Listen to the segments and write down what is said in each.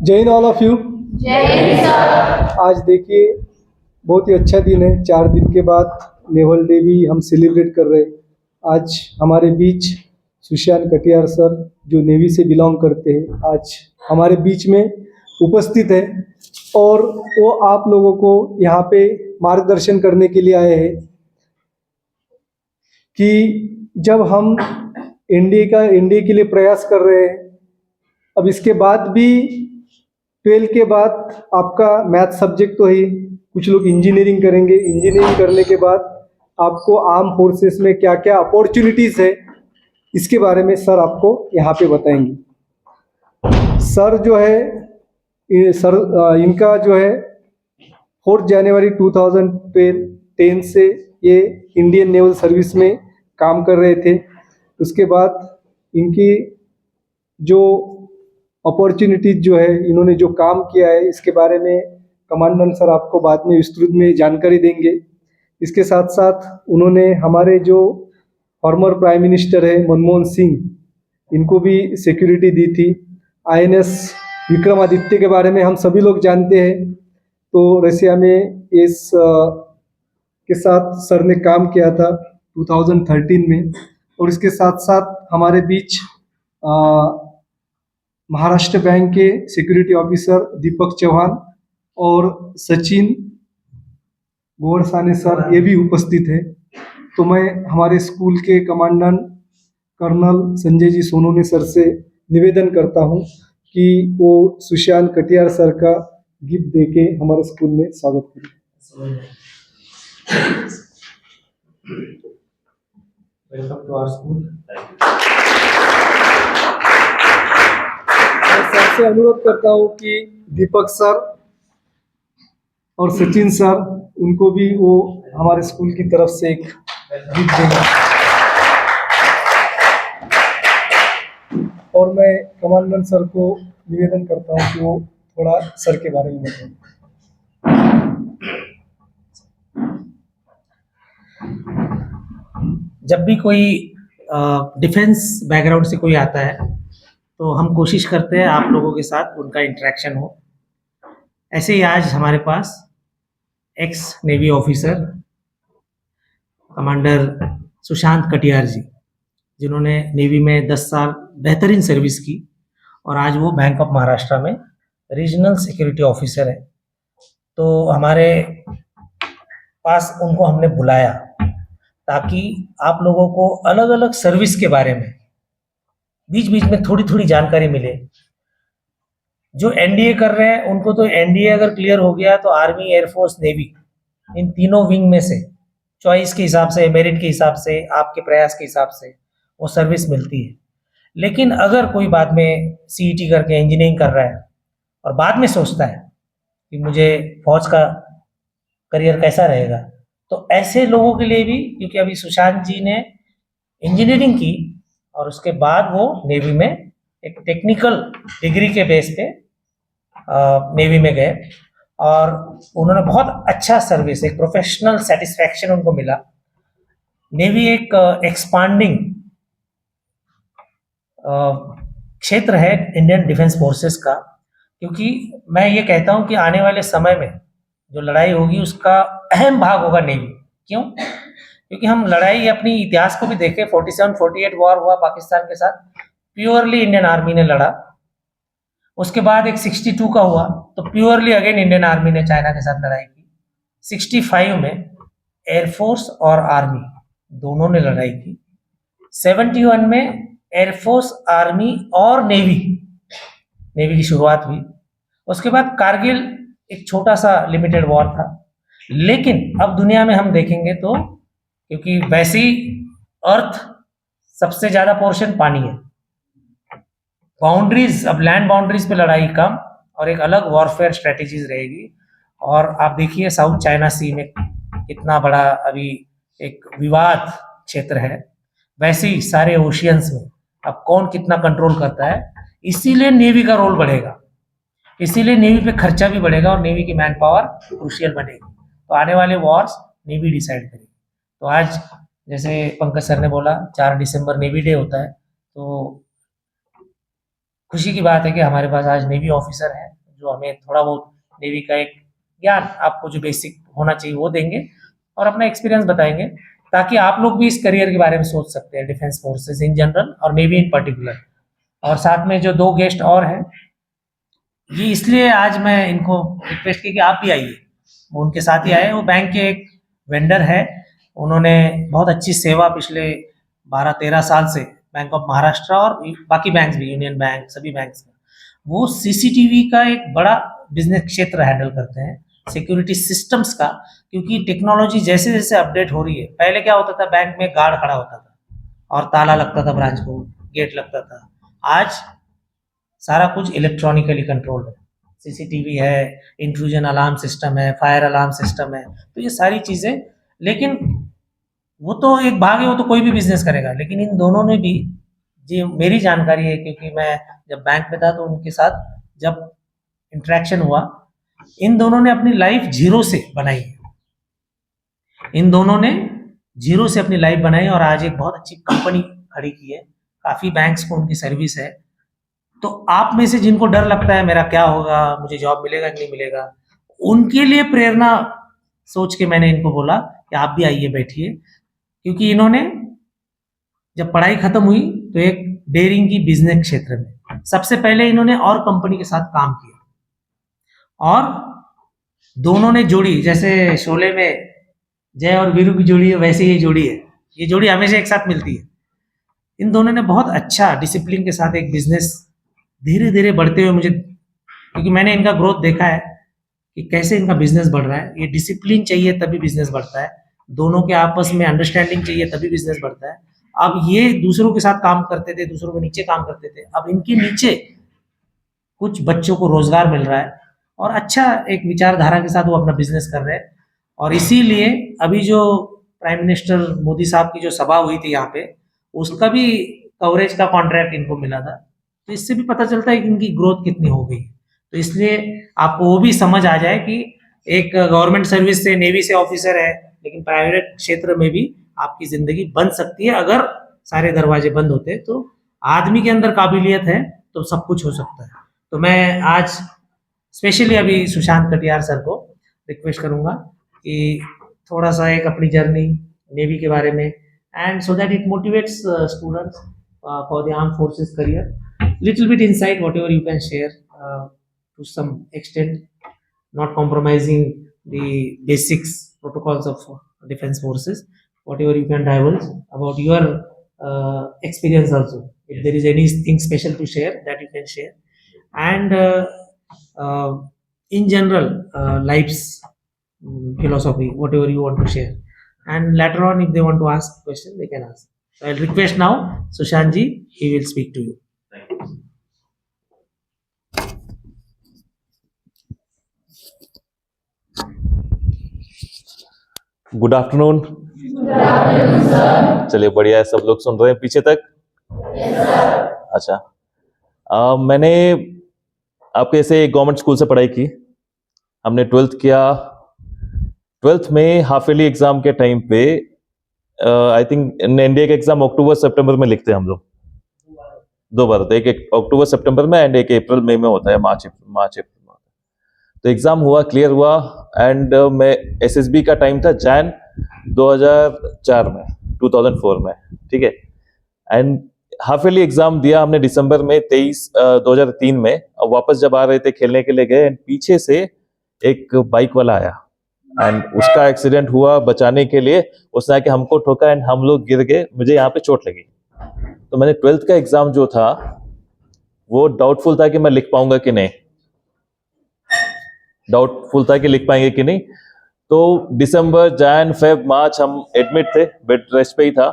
जय Hind all of you. जय Hind sir. आज देखिए बहुत ही अच्छा दिन है। 4 दिन के बाद नेवल डे भी हम सेलिब्रेट कर रहे हैं। आज हमारे बीच सुशांत कटियार सर जो नेवी से बिलोंग करते हैं आज हमारे बीच में उपस्थित है और वो आप लोगों को यहाँ पे मार्गदर्शन करने के लिए आए हैं कि जब हम इंडिया के लिए प्रयास कर रहे हैं, अब इसके बाद भी 12 के बाद आपका मैथ सब्जेक्ट तो है, कुछ लोग इंजीनियरिंग करेंगे। इंजीनियरिंग करने के बाद आपको आर्म फोर्सेस में क्या क्या अपॉर्चुनिटीज़ है इसके बारे में सर आपको यहाँ पे बताएंगे। सर जो है इनका जो है 4 जनवरी 2010 से ये इंडियन नेवल सर्विस में काम कर रहे थे। उसके बाद इनकी जो अपॉर्चुनिटीज जो है, इन्होंने जो काम किया है इसके बारे में कमांडेंट सर आपको बाद में विस्तृत में जानकारी देंगे। इसके साथ साथ उन्होंने हमारे जो फॉर्मर प्राइम मिनिस्टर है मनमोहन सिंह, इनको भी सिक्योरिटी दी थी। INS विक्रमादित्य के बारे में हम सभी लोग जानते हैं। तो रसिया में इस के साथ सर ने काम किया था 2013 में। और इसके साथ साथ हमारे बीच महाराष्ट्र बैंक के सिक्योरिटी ऑफिसर दीपक चौहान और सचिन गोरसाने सर ये भी उपस्थित है। तो मैं हमारे स्कूल के commandant colonel Sanjay ji Sonone sir से निवेदन करता हूं कि वो सुशांत कटियार सर का गिफ्ट देके हमारे स्कूल में स्वागत करें। Welcome to our school. मैं सर से अनुरोध करता हूं कि दीपक सर और सचिन सर उनको भी वो हमारे स्कूल की तरफ से एक गिफ्ट देंगे। और मैं कमांडेंट सर को निवेदन करता हूं कि वो थोड़ा सर के बारे में बताएं। जब भी कोई डिफेंस बैकग्राउंड से कोई आता है तो हम कोशिश करते हैं आप लोगों के साथ उनका इंटरेक्शन हो। ऐसे ही आज हमारे पास ex navy officer commander Sushant Katiyar ji, जिन्होंने नेवी में 10 साल बेहतरीन सर्विस की और आज वो बैंक ऑफ महाराष्ट्र में रीजनल सिक्योरिटी ऑफिसर है। तो हमारे पास उनको हमने बुलाया ताकि आप लोगों को अलग अलग सर्विस के बारे में बीच बीच में थोड़ी थोड़ी जानकारी मिले। जो एनडीए कर रहे हैं उनको तो एनडीए अगर क्लियर हो गया तो आर्मी, एयरफोर्स, नेवी, इन तीनों विंग में से चॉइस के हिसाब से, मेरिट के हिसाब से, आपके प्रयास के हिसाब से वो सर्विस मिलती है। लेकिन अगर कोई बाद में सीईटी करके इंजीनियरिंग कर रहा है और बाद में सोचता है कि मुझे फौज का करियर कैसा रहेगा, तो ऐसे लोगों के लिए भी, क्योंकि अभी सुशांत जी ने इंजीनियरिंग की और उसके बाद वो नेवी में एक टेक्निकल डिग्री के बेस पे नेवी में गए और उन्होंने बहुत अच्छा सर्विस, एक प्रोफेशनल सेटिस्फैक्शन उनको मिला। नेवी एक एक्सपांडिंग क्षेत्र है इंडियन डिफेंस फोर्सेस का, क्योंकि मैं ये कहता हूं कि आने वाले समय में जो लड़ाई होगी उसका अहम भाग होगा नेवी। क्यों? क्योंकि हम लड़ाई अपनी इतिहास को भी देखें, 47-48 वॉर हुआ पाकिस्तान के साथ, प्योरली इंडियन आर्मी ने लड़ा। उसके बाद एक 62 का हुआ तो प्योरली अगेन इंडियन आर्मी ने चाइना के साथ लड़ाई की। 65 में एयरफोर्स और आर्मी दोनों ने लड़ाई की। 71 में एयरफोर्स, आर्मी और नेवी की शुरुआत हुई। उसके बाद कारगिल एक छोटा सा लिमिटेड वॉर था। लेकिन अब दुनिया में हम देखेंगे तो, क्योंकि वैसे ही अर्थ सबसे ज्यादा पोर्शन पानी है, बाउंड्रीज, अब लैंड बाउंड्रीज पे लड़ाई कम और एक अलग वॉरफेयर स्ट्रेटेजीज रहेगी। और आप देखिए साउथ चाइना सी में कितना बड़ा अभी एक विवाद क्षेत्र है, वैसे ही सारे ओशियंस में अब कौन कितना कंट्रोल करता है। इसीलिए नेवी का रोल बढ़ेगा, इसीलिए नेवी पे खर्चा भी बढ़ेगा और नेवी की मैन पावर क्रूशियल बनेगी। तो आने वाले वॉर्स नेवी डिसाइड करेगी। तो आज जैसे पंकज सर ने बोला 4 दिसंबर नेवी डे होता है, तो खुशी की बात है कि हमारे पास आज नेवी ऑफिसर हैं जो हमें थोड़ा बहुत नेवी का एक ज्ञान, आपको जो बेसिक होना चाहिए वो देंगे और अपना एक्सपीरियंस बताएंगे, ताकि आप लोग भी इस करियर के बारे में सोच सकते हैं, डिफेंस फोर्सेस इन जनरल और नेवी इन पर्टिकुलर। और साथ में जो 2 गेस्ट और हैं, ये इसलिए आज मैं इनको रिक्वेस्ट की कि आप भी आइए, वो उनके साथ ही आए। वो बैंक के एक वेंडर है, उन्होंने बहुत अच्छी सेवा पिछले 12-13 साल से बैंक ऑफ महाराष्ट्र और बाकी बैंक्स भी, यूनियन बैंक, सभी बैंक्स का, वो सीसीटीवी का एक बड़ा बिजनेस क्षेत्र हैंडल करते हैं, सिक्योरिटी सिस्टम्स का। क्योंकि टेक्नोलॉजी जैसे जैसे अपडेट हो रही है, पहले क्या होता था, बैंक में गार्ड खड़ा होता था और ताला लगता था, ब्रांच को गेट लगता था। आज सारा कुछ इलेक्ट्रॉनिकली कंट्रोल्ड है, सीसीटीवी है, इंट्रूजन अलार्म सिस्टम है, फायर अलार्म सिस्टम है, तो ये सारी चीज़ें। लेकिन वो तो एक भाग है, वो तो कोई भी बिजनेस करेगा, लेकिन इन दोनों ने भी, जी मेरी जानकारी है क्योंकि मैं जब बैंक में था तो उनके साथ जब इंटरेक्शन हुआ, इन दोनों ने अपनी लाइफ जीरो से बनाई है। इन दोनों ने जीरो से अपनी लाइफ बनाई और आज एक बहुत अच्छी कंपनी खड़ी की है, काफ़ी बैंक्स को उनकी सर्विस है। तो आप में से जिनको डर लगता है मेरा क्या होगा, मुझे जॉब मिलेगा कि नहीं मिलेगा, उनके लिए प्रेरणा सोच के मैंने इनको बोला कि आप भी आइए, बैठिए। क्योंकि इन्होंने जब पढ़ाई खत्म हुई तो एक डेयरिंग की बिजनेस क्षेत्र में सबसे पहले इन्होंने और कंपनी के साथ काम किया और दोनों ने जोड़ी, जैसे शोले में जय और वीरू की जोड़ी है, वैसे ये जोड़ी है, ये जोड़ी हमेशा एक साथ मिलती है। इन दोनों ने बहुत अच्छा डिसिप्लिन के साथ एक बिजनेस धीरे धीरे बढ़ते हुए, मुझे क्योंकि मैंने इनका ग्रोथ देखा है कि कैसे इनका बिजनेस बढ़ रहा है। ये डिसिप्लिन चाहिए तभी बिजनेस बढ़ता है, दोनों के आपस में अंडरस्टैंडिंग चाहिए तभी बिजनेस बढ़ता है। अब ये दूसरों के साथ काम करते थे, दूसरों के नीचे काम करते थे, अब इनके नीचे कुछ बच्चों को रोजगार मिल रहा है और अच्छा एक विचारधारा के साथ वो अपना बिजनेस कर रहे हैं। और इसीलिए अभी जो प्राइम मिनिस्टर मोदी साहब की जो सभा हुई थी यहाँ पे, उसका भी कवरेज का कॉन्ट्रैक्ट इनको मिला था। तो इससे भी पता चलता है कि इनकी ग्रोथ कितनी हो गई। तो इसलिए आपको वो भी समझ आ जाए कि एक गवर्नमेंट सर्विस से, नेवी से ऑफिसर है, लेकिन प्राइवेट क्षेत्र में भी आपकी जिंदगी बन सकती है अगर सारे दरवाजे बंद होते। तो आदमी के अंदर काबिलियत है तो सब कुछ हो सकता है। तो मैं आज स्पेशली अभी सुशांत कटियार सर को रिक्वेस्ट करूंगा कि थोड़ा सा एक अपनी जर्नी नेवी के बारे में, and so that it motivates students for the arm forces career, little bit insight whatever you can share to some extent, not compromising the basics protocols of defense forces, whatever you can divulge about your experience also, if there is anything special to share that you can share, and uh, in general life's philosophy, whatever you want to share, and later on if they want to ask question they can ask. So I'll request now Sushant ji, he will speak to you. Good afternoon. चलिए बढ़िया है, सब लोग सुन रहे हैं पीछे तक? अच्छा, मैंने आपके ऐसे गवर्नमेंट स्कूल से पढ़ाई की, हमने 12th किया। 12th में हाफ ईयरली एग्जाम के टाइम पे आई थिंक एनडीए का एग्जाम अक्टूबर सितंबर में लिखते हैं हम लोग, 2 बार होता है, एक अक्टूबर सितंबर में एंड एक अप्रैल मई में होता है, मार्च अप्रैल में होता है। तो एग्जाम हुआ, क्लियर हुआ, एंड मैं एसएसबी का टाइम था जैन 2004 में, 2004 में, ठीक है। एंड हाफ ईयरली एग्जाम दिया हमने दिसंबर में 2003 में। अब वापस जब आ रहे थे खेलने के लिए गए, एंड पीछे से एक बाइक वाला आया एंड उसका एक्सीडेंट हुआ। बचाने के लिए उसने आके हमको ठोका एंड हम लोग गिर गए, मुझे यहाँ पे चोट लगी। तो मैंने 12th का एग्जाम जो था वो डाउटफुल था कि मैं लिख पाऊंगा कि नहीं, डाउटफुल था कि लिख पाएंगे कि नहीं। तो दिसंबर, जैन, फेब, मार्च हम एडमिट थे, बेड रेस्ट पे ही था।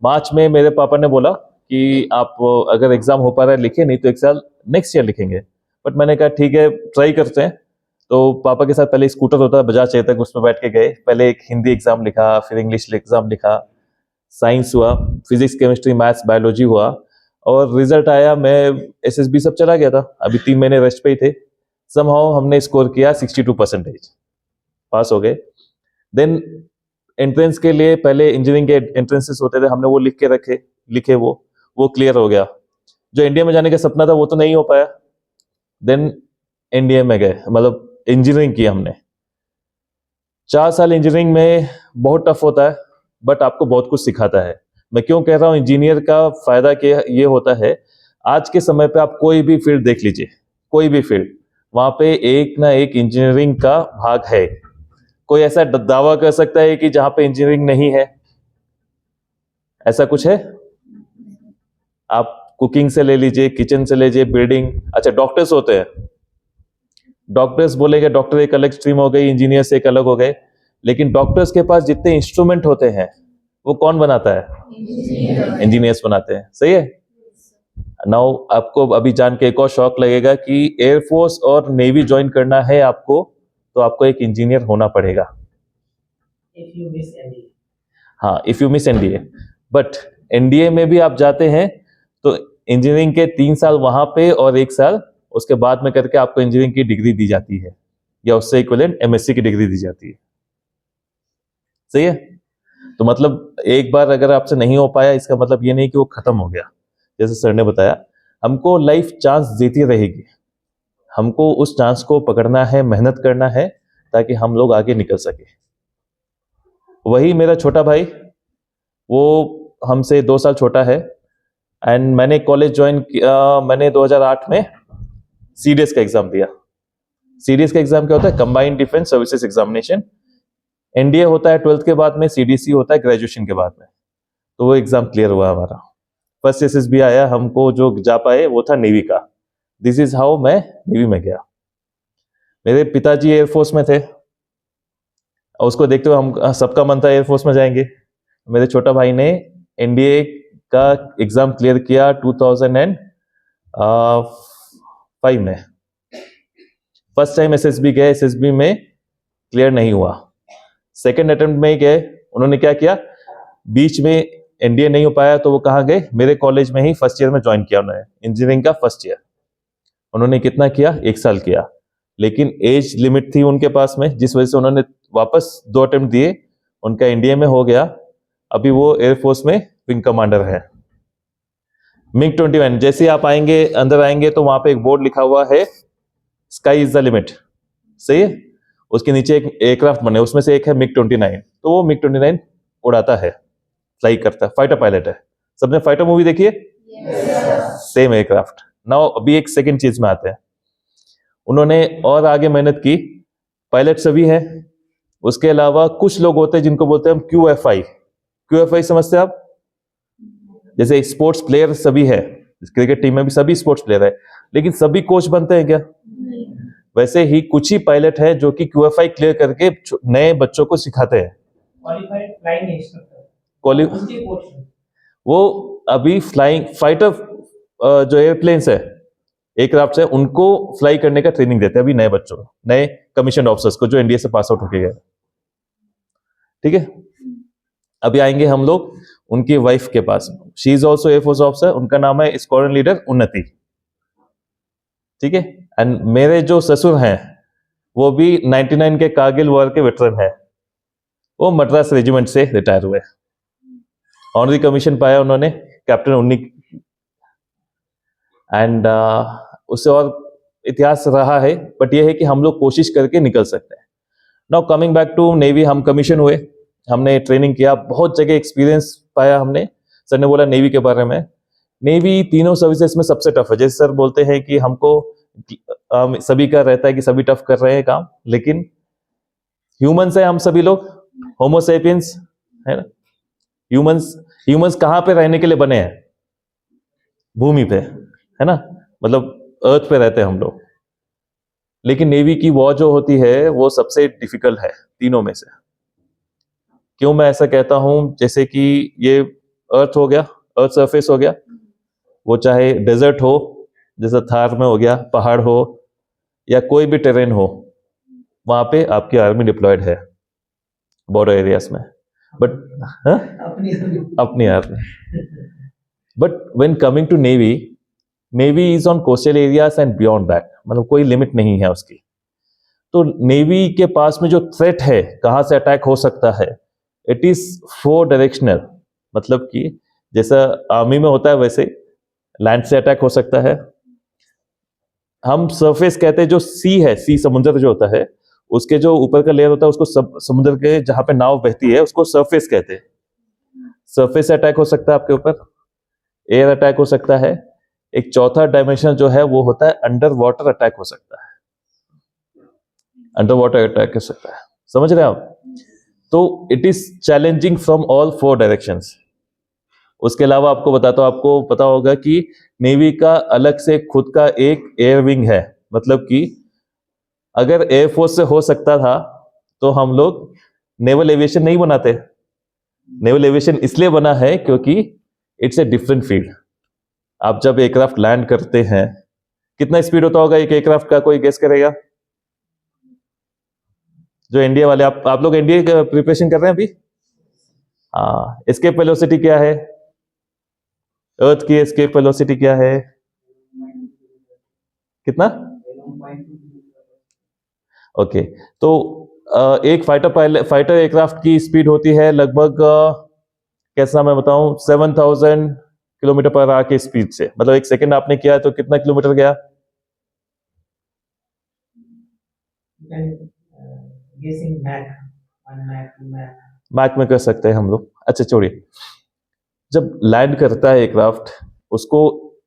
मार्च में मेरे पापा ने बोला कि आप अगर एग्जाम हो पा रहा है लिखे, नहीं तो एक साल नेक्स्ट ईयर लिखेंगे। बट मैंने कहा ठीक है, ट्राई करते हैं। तो पापा के साथ पहले स्कूटर होता है बजाज चेतक, उसमें बैठ के गए। पहले एक हिंदी एग्जाम लिखा, फिर इंग्लिश एग्जाम लिखा, साइंस हुआ, फिजिक्स, केमिस्ट्री, मैथ्स, बायोलॉजी हुआ, और रिजल्ट आया। मैं एसएसबी सब चला गया था, अभी 3 महीने रेस्ट पे ही थे। समहाउ हमने स्कोर किया 62%, पास हो गए। देन एंट्रेंस के लिए पहले इंजीनियरिंग के एंट्रेंसेस होते थे, हमने वो लिख के रखे, लिखे वो क्लियर हो गया। जो इंडिया में जाने का सपना था वो तो नहीं हो पाया, देन इंडिया में गए, मतलब इंजीनियरिंग की हमने। 4 साल इंजीनियरिंग में बहुत टफ होता है, बट आपको बहुत कुछ सिखाता है। मैं क्यों कह रहा हूँ इंजीनियर का फायदा क्या ये होता है, आज के समय पे आप कोई भी फील्ड देख लीजिए, कोई भी फील्ड, वहां पे एक ना एक इंजीनियरिंग का भाग है। कोई ऐसा दावा कर सकता है कि जहां पे इंजीनियरिंग नहीं है? ऐसा कुछ है? आप कुकिंग से ले लीजिए, किचन से ले लीजिए, बिल्डिंग। अच्छा, डॉक्टर्स होते हैं, डॉक्टर्स बोलेंगे डॉक्टर एक अलग स्ट्रीम हो गई, इंजीनियर से एक अलग हो गए, लेकिन डॉक्टर्स के पास जितने इंस्ट्रूमेंट होते हैं वो कौन बनाता है? इंजीनियर्स बनाते हैं। सही है। नाउ आपको अभी जान के एक और शौक लगेगा कि एयरफोर्स और नेवी ज्वाइन करना है आपको, तो आपको एक इंजीनियर होना पड़ेगा। If you miss any. हाँ, if you miss NDA. But NDA में भी आप जाते हैं तो इंजीनियरिंग के 3 साल वहां पे और 1 साल उसके बाद में करके आपको इंजीनियरिंग की डिग्री दी जाती है, या उससे इक्विवेलेंट एमएससी की डिग्री दी जाती है। सही है। तो मतलब एक बार अगर आपसे नहीं हो पाया, इसका मतलब ये नहीं कि वो खत्म हो गया। जैसे सर ने बताया, हमको लाइफ चांस देती रहेगी, हमको उस चांस को पकड़ना है, मेहनत करना है, ताकि हम लोग आगे निकल सके। वही मेरा छोटा भाई, वो हमसे 2 साल छोटा है, एंड मैंने कॉलेज ज्वाइन किया, मैंने 2008 में सीडीएस का एग्जाम दिया। सीडीएस का एग्जाम क्या होता है? Combined defence services examination. NDA होता है 12th के बाद में, सीडीसी होता है ग्रेजुएशन के बाद में। तो वो एग्जाम क्लियर हुआ हमारा। फर्स्ट एसएसबी आया हमको, जो जा पाए वो था नेवी का। दिस इज हाउ मैं नेवी में गया। मेरे पिताजी एयरफोर्स में थे, और उसको देखते हुए हम सबका मन था एयरफोर्स में जाएंगे। मेरे छोटा भाई ने एनडीए का एग्जाम क्लियर किया 2005 में। फर्स्ट टाइम एसएसबी गए, एसएसबी में क्लियर नहीं हुआ। सेकेंड अटेम्प्ट में गए, उन्होंने क्या किया, बीच में एनडीए नहीं हो पाया तो वो कहाँ गए? मेरे कॉलेज में ही फर्स्ट ईयर में ज्वाइन किया उन्होंने, इंजीनियरिंग का फर्स्ट ईयर। उन्होंने कितना किया? 1 साल किया, लेकिन एज लिमिट थी उनके पास में, जिस वजह से उन्होंने वापस 2 अटेम्प्ट दिए, उनका एनडीए में हो गया। अभी वो एयरफोर्स में विंग कमांडर है। मिग 21, जैसे आप आएंगे, अंदर आएंगे तो वहां पे एक बोर्ड लिखा हुआ है, स्काई इज द लिमिट। सही है। उसके नीचे एक एयरक्राफ्ट बने, उसमें से एक है मिग 29। तो वो मिग 29 उड़ाता है, फ्लाई करता है, फाइटर पायलट है। सबने फाइटर मूवी देखी है? Same aircraft. नाउ अभी एक सेकंड चीज में आते हैं। उन्होंने और आगे मेहनत की, पायलट सभी है, उसके अलावा कुछ लोग होते हैं जिनको बोलते हैं हम क्यूएफआई। क्यूएफआई समझते हैं आप? जैसे स्पोर्ट्स प्लेयर सभी है, क्रिकेट टीम में भी सभी स्पोर्ट्स प्लेयर है, लेकिन सभी कोच बनते हैं क्या? वैसे ही कुछ ही पायलट है जो कि क्यूएफआई क्लियर करके नए बच्चों को सिखाते हैं। Qualified flying instructor. वो अभी फ्लाइंग फाइटर जो एयरप्लेन्स है, एयरक्राफ्ट है, उनको फ्लाई करने का ट्रेनिंग देते हैं अभी नए बच्चों को, नए कमीशन ऑफिसर्स को जो एनडीए से पास आउट होके गए। ठीक है। अभी आएंगे हम लोग उनकी वाइफ के पास। She is also air force officer, उनका नाम है स्क्वाड्रन लीडर उन्नति। ठीक है। एंड मेरे जो ससुर हैं वो भी 99 के कारगिल वॉर के वेटरन है। वो मद्रास रेजिमेंट से रिटायर हुए, ऑनरी कमीशन पाया उन्होंने, कैप्टन 19। एंड उससे और इतिहास रहा है, बट ये है कि हम लोग कोशिश करके निकल सकते हैं। Now coming back to navy, हम कमीशन हुए, हमने ट्रेनिंग किया, बहुत जगह एक्सपीरियंस पाया हमने। सर ने बोला नेवी के बारे में, नेवी तीनों सर्विसेज में सबसे टफ है। जैसे सर बोलते हैं कि हमको सभी का रहता है कि सभी टफ कर रहे हैं काम, लेकिन ह्यूमंस है हम सभी लोग, होमो सेपियंस है ना। ह्यूमंस कहां पे रहने के लिए बने हैं? भूमि पे, है ना, मतलब अर्थ पे रहते हैं हम लोग। लेकिन नेवी की वॉर जो होती है वो सबसे डिफिकल्ट है तीनों में से। क्यों मैं ऐसा कहता हूं? जैसे कि ये अर्थ हो गया, अर्थ सरफेस हो गया, वो चाहे डेजर्ट हो जैसे थार में हो गया, पहाड़ हो, या कोई भी टेरेन हो, वहां पे आपकी आर्मी डिप्लॉयड है बॉर्डर एरियाज में। बट अपनी army. But when coming to navy, navy is on coastal areas and beyond that, मतलब कोई लिमिट नहीं है उसकी। तो नेवी के पास में जो थ्रेट है, कहां से अटैक हो सकता है, इट इज 4 डायरेक्शनल। मतलब कि जैसा आर्मी में होता है वैसे लैंड से अटैक हो सकता है। हम सरफेस कहते हैं, जो सी है, सी समुद्र जो होता है, उसके जो ऊपर का लेयर होता है उसको समुद्र के जहां पे नाव बहती है उसको सरफेस कहते हैं। सरफेस से अटैक हो सकता है आपके ऊपर, एयर अटैक हो सकता है। एक चौथा डायमेंशन जो है वो होता है अंडर वाटर अटैक हो सकता है, अंडर वाटर अटैक हो सकता है। समझ रहे हैं आप? तो it is challenging from all 4 directions. उसके अलावा आपको बताता हूं, आपको पता होगा कि नेवी का अलग से खुद का एक एयर विंग है। मतलब कि अगर एयरफोर्स से हो सकता था तो हम लोग नेवल एविएशन नहीं बनाते। नेवल एविएशन इसलिए बना है क्योंकि इट्स ए डिफरेंट फील्ड। आप जब एयरक्राफ्ट लैंड करते हैं, कितना स्पीड होता होगा एक एयरक्राफ्ट का, कोई गेस करेगा? जो इंडिया वाले, आप लोग एनडीए का प्रिपरेशन कर रहे हैं अभी? हाँ, एस्केप वेलोसिटी क्या है? अर्थ की एस्केप वेलोसिटी क्या है? कितना? ओके, तो एक फाइटर एयरक्राफ्ट की स्पीड होती है लगभग कैसा मैं बताऊं, 7000 किलोमीटर पर आवर के स्पीड से। मतलब 1 सेकंड आपने किया तो कितना किलोमीटर गया? मैक में कर सकते हैं हम लोग। अच्छा छोड़िए, जब लैंड करता है एयरक्राफ्ट, उसको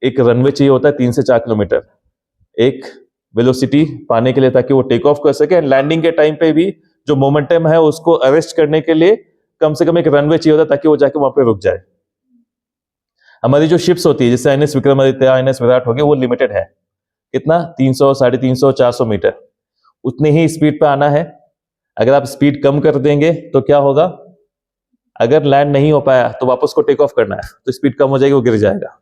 एक रनवे चाहिए होता है 3 से 4 किलोमीटर एक वेलोसिटी पाने के लिए, ताकि वो टेक ऑफ कर सके। एंड लैंडिंग के टाइम पे भी जो मोमेंटम है उसको अरेस्ट करने के लिए कम से कम एक रनवे चाहिए होता है, ताकि वो जाके वहां पे रुक जाए। हमारी जो शिप्स होती है, जैसे आईएनएस विक्रमादित्य, आईएनएस विराट हो गए, वो लिमिटेड है। कितना? 300, 350, 400 मीटर, उतनी ही स्पीड पे आना है। अगर आप स्पीड कम कर देंगे तो क्या होगा? अगर लैंड नहीं हो पाया तो वापस को टेक ऑफ करना है, तो स्पीड कम हो जाएगी, वो गिर जाएगा।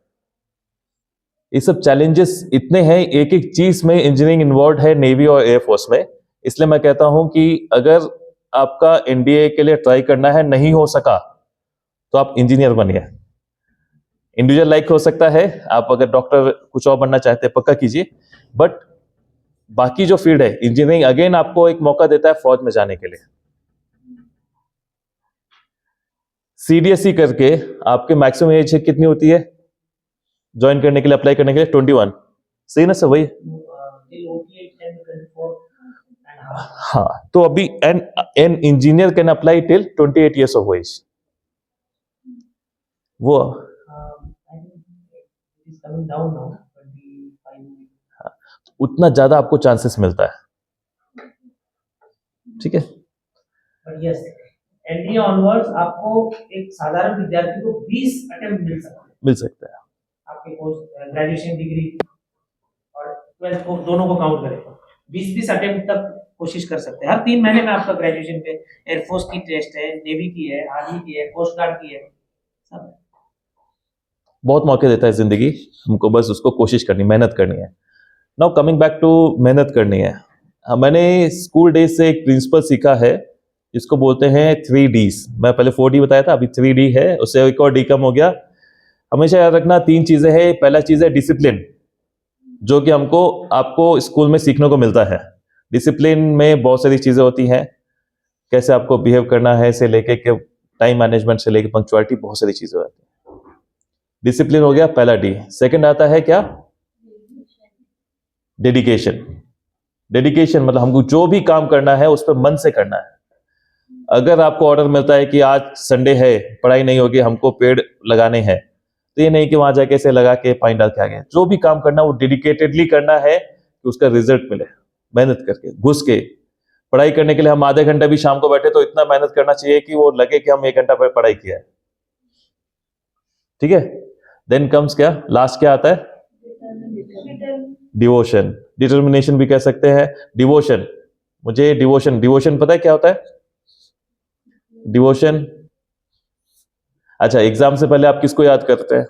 ये सब चैलेंजेस इतने हैं, एक एक चीज में इंजीनियरिंग इन्वॉल्व है नेवी और एयरफोर्स में। इसलिए मैं कहता हूं कि अगर आपका एनडीए के लिए ट्राई करना है, नहीं हो सका तो आप इंजीनियर बनिए। इंडिविजुअल लाइक हो सकता है, आप अगर डॉक्टर कुछ और बनना चाहते हैं पक्का कीजिए, बट बाकी जो फील्ड है इंजीनियरिंग, अगेन आपको एक मौका देता है फौज में जाने के लिए। सीडीएसई करके आपके मैक्सिमम एज कितनी होती है ज्वाइन करने के लिए, अप्लाई करने के लिए? 21, सही ना सर? वही। हाँ, तो अभी an engineer can apply till 28 years of age। वो उतना ज्यादा आपको चांसेस मिलता है, ठीक है? यस, एनडीए ऑनवर्ड्स आपको एक साधारण विद्यार्थी को 20 अटेम्प्ट मिल सकता है। आपके पोस्ट ग्रेजुएशन डिग्री और 12th को दोनों को काउंट करें तो 20 अटेम्प्ट तक कोशिश कर सकते हैं। हर 3 महीने में आपका ग्रेजुएशन पे एयरफोर्स की टेस्ट है, नेवी की है, आर्मी की है, कोस्ट गार्ड की है, सब बहुत मौके देता है जिंदगी हमको, बस उसको कोशिश करनी, मेहनत करनी है। नाउ कमिंग बैक टू मेहनत करनी है। मैंने स्कूल डेज से एक प्रिंसिपल सीखा है जिसको बोलते हैं 3Ds। मैं पहले 4D बताया था, अभी 3D है, उससे एक और डी कम हो गया। हमेशा याद रखना 3 चीजें हैं। पहला चीज है डिसिप्लिन, जो कि हमको आपको स्कूल में सीखने को मिलता है। डिसिप्लिन में बहुत सारी चीजें होती हैं, कैसे आपको बिहेव करना है से लेके के टाइम मैनेजमेंट से लेके पंक्चुअलिटी, बहुत सारी चीजें होती हैं। डिसिप्लिन हो गया पहला डी। सेकंड आता है क्या? डेडिकेशन। डेडिकेशन मतलब हमको जो भी काम करना है उस पर मन से करना है। अगर आपको ऑर्डर मिलता है कि आज संडे है, पढ़ाई नहीं होगी, हमको पेड़ लगाने हैं, तो ये नहीं कि वहां जाके ऐसे लगा के पानी डाल के आ गए। जो भी काम करना वो डेडिकेटेडली करना है कि उसका रिजल्ट मिले। मेहनत करके घुस के पढ़ाई करने के लिए हम आधे घंटे भी शाम को बैठे तो इतना मेहनत करना चाहिए कि वो लगे कि हम 1 घंटा पर पढ़ाई किया है, ठीक है? देन कम्स क्या? लास्ट क्या आता है? डिवोशन। डिटर्मिनेशन भी कह सकते हैं। डिवोशन, मुझे डिवोशन पता है क्या होता है? डिवोशन, अच्छा, एग्जाम से पहले आप किसको याद करते हैं?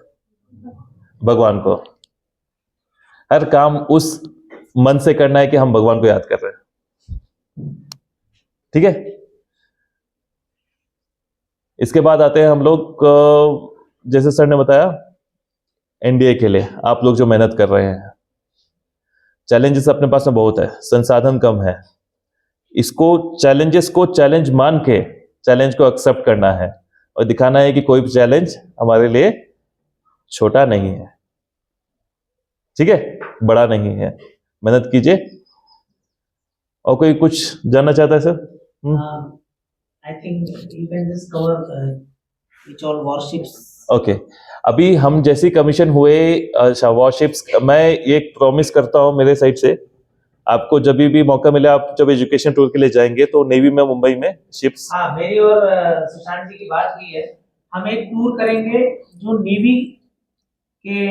भगवान को। हर काम उस मन से करना है कि हम भगवान को याद कर रहे हैं, ठीक है? इसके बाद आते हैं हम लोग, जैसे सर ने बताया, एनडीए के लिए आप लोग जो मेहनत कर रहे हैं, चैलेंजेस अपने पास में बहुत है, संसाधन कम है। इसको चैलेंजेस को चैलेंज मान के चैलेंज को एक्सेप्ट करना है और दिखाना है कि कोई भी चैलेंज हमारे लिए छोटा नहीं है। ठीक है, बड़ा नहीं है, मेहनत कीजिए। और कोई कुछ जानना चाहता है sir? I think you can just cover which all warships. Okay, अभी हम जैसे कमीशन हुए वॉरशिप्स, मैं ये प्रॉमिस करता हूँ मेरे साइड से, आपको जब भी मौका मिले, आप जब एजुकेशन टूर के लिए जाएंगे तो नेवी में, मुंबई में शिप्स। हाँ, मेरी और सुशांत जी की बात हुई है, हम एक टूर करेंगे जो नेवी के,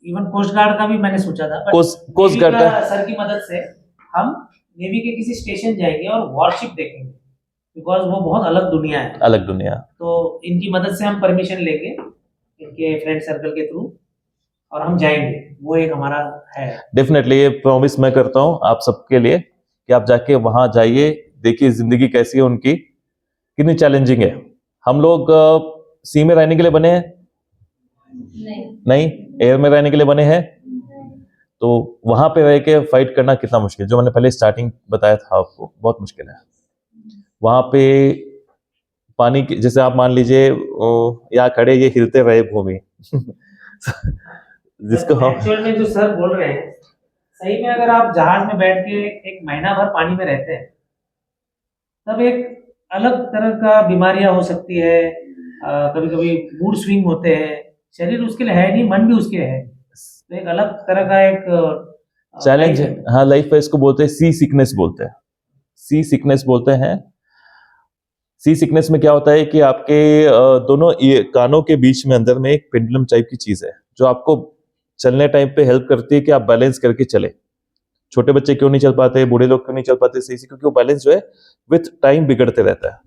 इवन कोस्ट गार्ड का भी मैंने सोचा था, पर कोस्ट नेवी गार्ड का सर की मदद से हम नेवी के किसी स्टेशन जाएंगे और वॉरशिप देखेंगे, बिकॉज वो बहुत अलग दुनिया है। अलग दुनिया। तो इनकी मदद से हम परमिशन लेंगे इनके फ्रेंड सर्कल के थ्रू, और हम जाएंगे, वो एक हमारा है। डेफिनेटली ये प्रॉमिस मैं करता हूँ आप सबके लिए कि आप जाके वहां जाइए, देखिए जिंदगी कैसी है उनकी, कितनी चैलेंजिंग है। हम लोग सी में रहने के लिए बने हैं? नहीं, एयर में रहने के लिए बने हैं। तो वहां पे रह के फाइट करना कितना मुश्किल, जो मैंने पहले स्टार्टिंग बताया था आपको, बहुत मुश्किल है। वहां पे पानी की, जैसे आप मान लीजिए यहाँ खड़े, ये हिलते रहे भूमि जिसको हम एक्चुअल में जो सर बोल रहे हैं, सही में अगर आप जहाज में बैठ के एक महीना भर पानी में रहते हैं, तब एक अलग तरह का बीमारियां हो सकती है, कभी कभी मूड स्विंग होते हैं, शरीर उसके लिए है नहीं, मन भी उसके है, तो एक अलग तरह का एक चैलेंज है। हाँ, लाइफ है, इसको बोलते हैं सी सिकनेस बोलते हैं, सी सिकनेस बोलते हैं। सी सिकनेस में क्या होता है कि आपके दोनों ये कानों के बीच में अंदर में एक पेंडुलम टाइप की चीज है, जो आपको चलने टाइम पे हेल्प करती है कि आप बैलेंस करके चले। छोटे बच्चे क्यों नहीं चल पाते, बूढ़े लोग क्यों नहीं चल पाते सही से, क्योंकि वो बैलेंस जो है विथ टाइम बिगड़ते रहता है।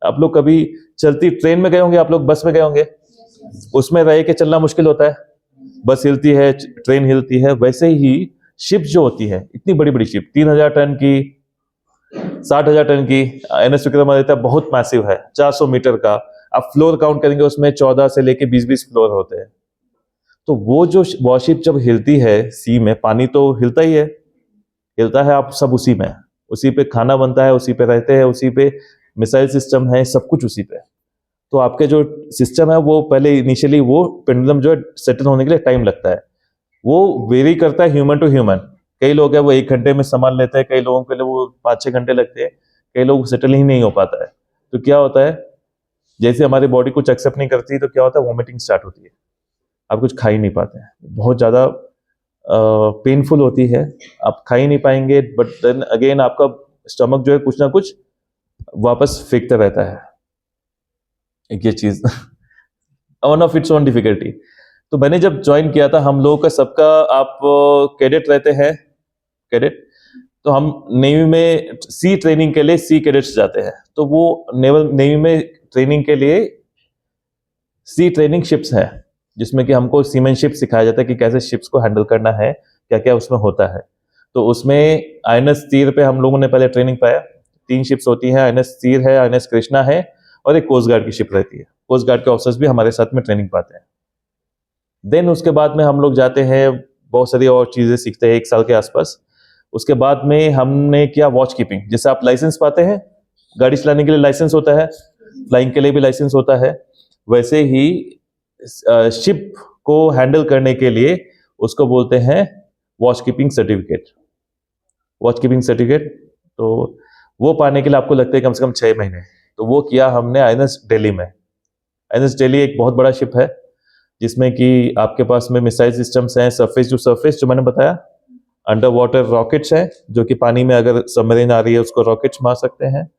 आप लोग कभी चलती ट्रेन में गए होंगे, आप लोग बस में गए होंगे, उसमें रह के चलना मुश्किल होता है, बस हिलती है, ट्रेन हिलती है। वैसे ही शिप जो होती है, इतनी बड़ी बड़ी शिप, 3000 टन की, 60,000 टन की, एनएस विक्रमादित्य बहुत मैसिव है, 400 मीटर का। आप फ्लोर काउंट करेंगे, उसमें 14 से लेके 20-20 फ्लोर होते हैं। तो वो जो वॉरशिप जब हिलती है सी में, पानी तो हिलता ही है, हिलता है, आप सब उसी में, उसी पे खाना बनता है, उसी पे रहते हैं, उसी पे मिसाइल सिस्टम है, सब कुछ उसी पे। तो आपके जो सिस्टम है वो पहले इनिशियली वो पेंडुलम जो है सेटल होने के लिए टाइम लगता है, वो वेरी करता है ह्यूमन टू ह्यूमन। कई लोग हैं वो 1 घंटे में संभाल लेते हैं, कई लोगों के लिए वो 5-6 घंटे लगते हैं, कई लोग सेटल ही नहीं हो पाता है। तो क्या होता है, जैसे हमारी बॉडी कुछ एक्सेप्ट नहीं करती, तो क्या होता है, वॉमिटिंग स्टार्ट होती है, आप कुछ खा ही नहीं पाते हैं, बहुत ज्यादा पेनफुल होती है, आप खा ही नहीं पाएंगे, बट देन अगेन आपका स्टमक जो है कुछ ना कुछ वापस फेंकता रहता है। एक ये चीज one of its own difficulty. तो मैंने जब ज्वाइन किया था, हम लोगों का सबका, आप कैडेट रहते हैं, कैडेट, तो हम नेवी में सी ट्रेनिंग के लिए सी कैडेट्स जाते हैं, तो वो नेवी में ट्रेनिंग के लिए सी ट्रेनिंग शिप्स है, जिसमें कि हमको सीमैनशिप सिखाया जाता है कि कैसे शिप्स को हैंडल करना है, क्या क्या उसमें होता है। तो उसमें आईएनएस तीर पे हम लोगों ने पहले ट्रेनिंग पाया। 3 शिप्स होती हैं, आईएनएस तीर है, आईएनएस कृष्णा है, और एक कोस्ट गार्ड की शिप रहती है। कोस्ट गार्ड के ऑफिसर्स भी हमारे साथ में ट्रेनिंग पाते हैं। देन उसके बाद में हम लोग जाते हैं, बहुत सारी और चीजें सीखते हैं 1 साल के आसपास। उसके बाद में हमने किया वॉच कीपिंग। जैसे आप लाइसेंस पाते हैं, गाड़ी चलाने के लिए लाइसेंस होता है, फ्लाइंग के लिए भी लाइसेंस होता है, वैसे ही शिप को हैंडल करने के लिए उसको बोलते हैं watch keeping certificate. Watch keeping certificate, तो वो पाने के लिए आपको लगता है कम से कम 6 महीने। तो वो किया हमने आईएनएस दिल्ली में। आईएनएस दिल्ली एक बहुत बड़ा शिप है, जिसमें कि आपके पास में मिसाइल सिस्टम्स हैं, सरफेस टू सरफेस जो मैंने बताया, अंडर वाटर रॉकेट्स हैं, जो कि पानी में अगर सबमरीन आ रही है उसको रॉकेट्स मार सकते हैं।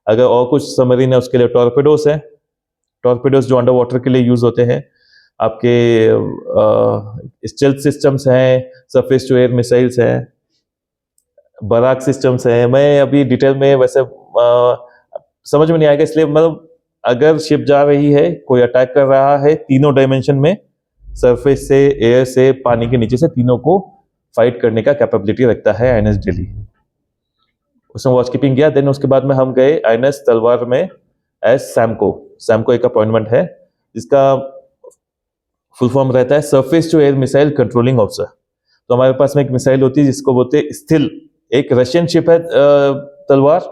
अगर और कुछ सबमरीन है उसके लिए टॉर्पेडोस है, टॉर्पेडोस जो अंडर वाटर के लिए यूज होते हैं। आपके स्टेल्थ सिस्टम्स हैं, सरफेस टू एयर मिसाइल्स हैं, बराक सिस्टम्स हैं। मैं अभी डिटेल में वैसे समझ में नहीं आएगा, इसलिए मतलब अगर शिप जा रही है, कोई अटैक कर रहा है, तीनों डायमेंशन में, सरफेस से, एयर से, पानी के नीचे से, तीनों को फाइट करने का कैपेबिलिटी रखता है आईएनएस दिल्ली। उसमें वॉच कीपिंग किया। देन उसके बाद में हम गए आईएनएस तलवार में एज सैमको। सैमको एक अपॉइंटमेंट है जिसका फुल फॉर्म रहता है surface to air missile controlling officer. तो हमारे पास में एक मिसाइल होती है जिसको बोलते हैं स्थिल। एक रशियन शिप है तलवार,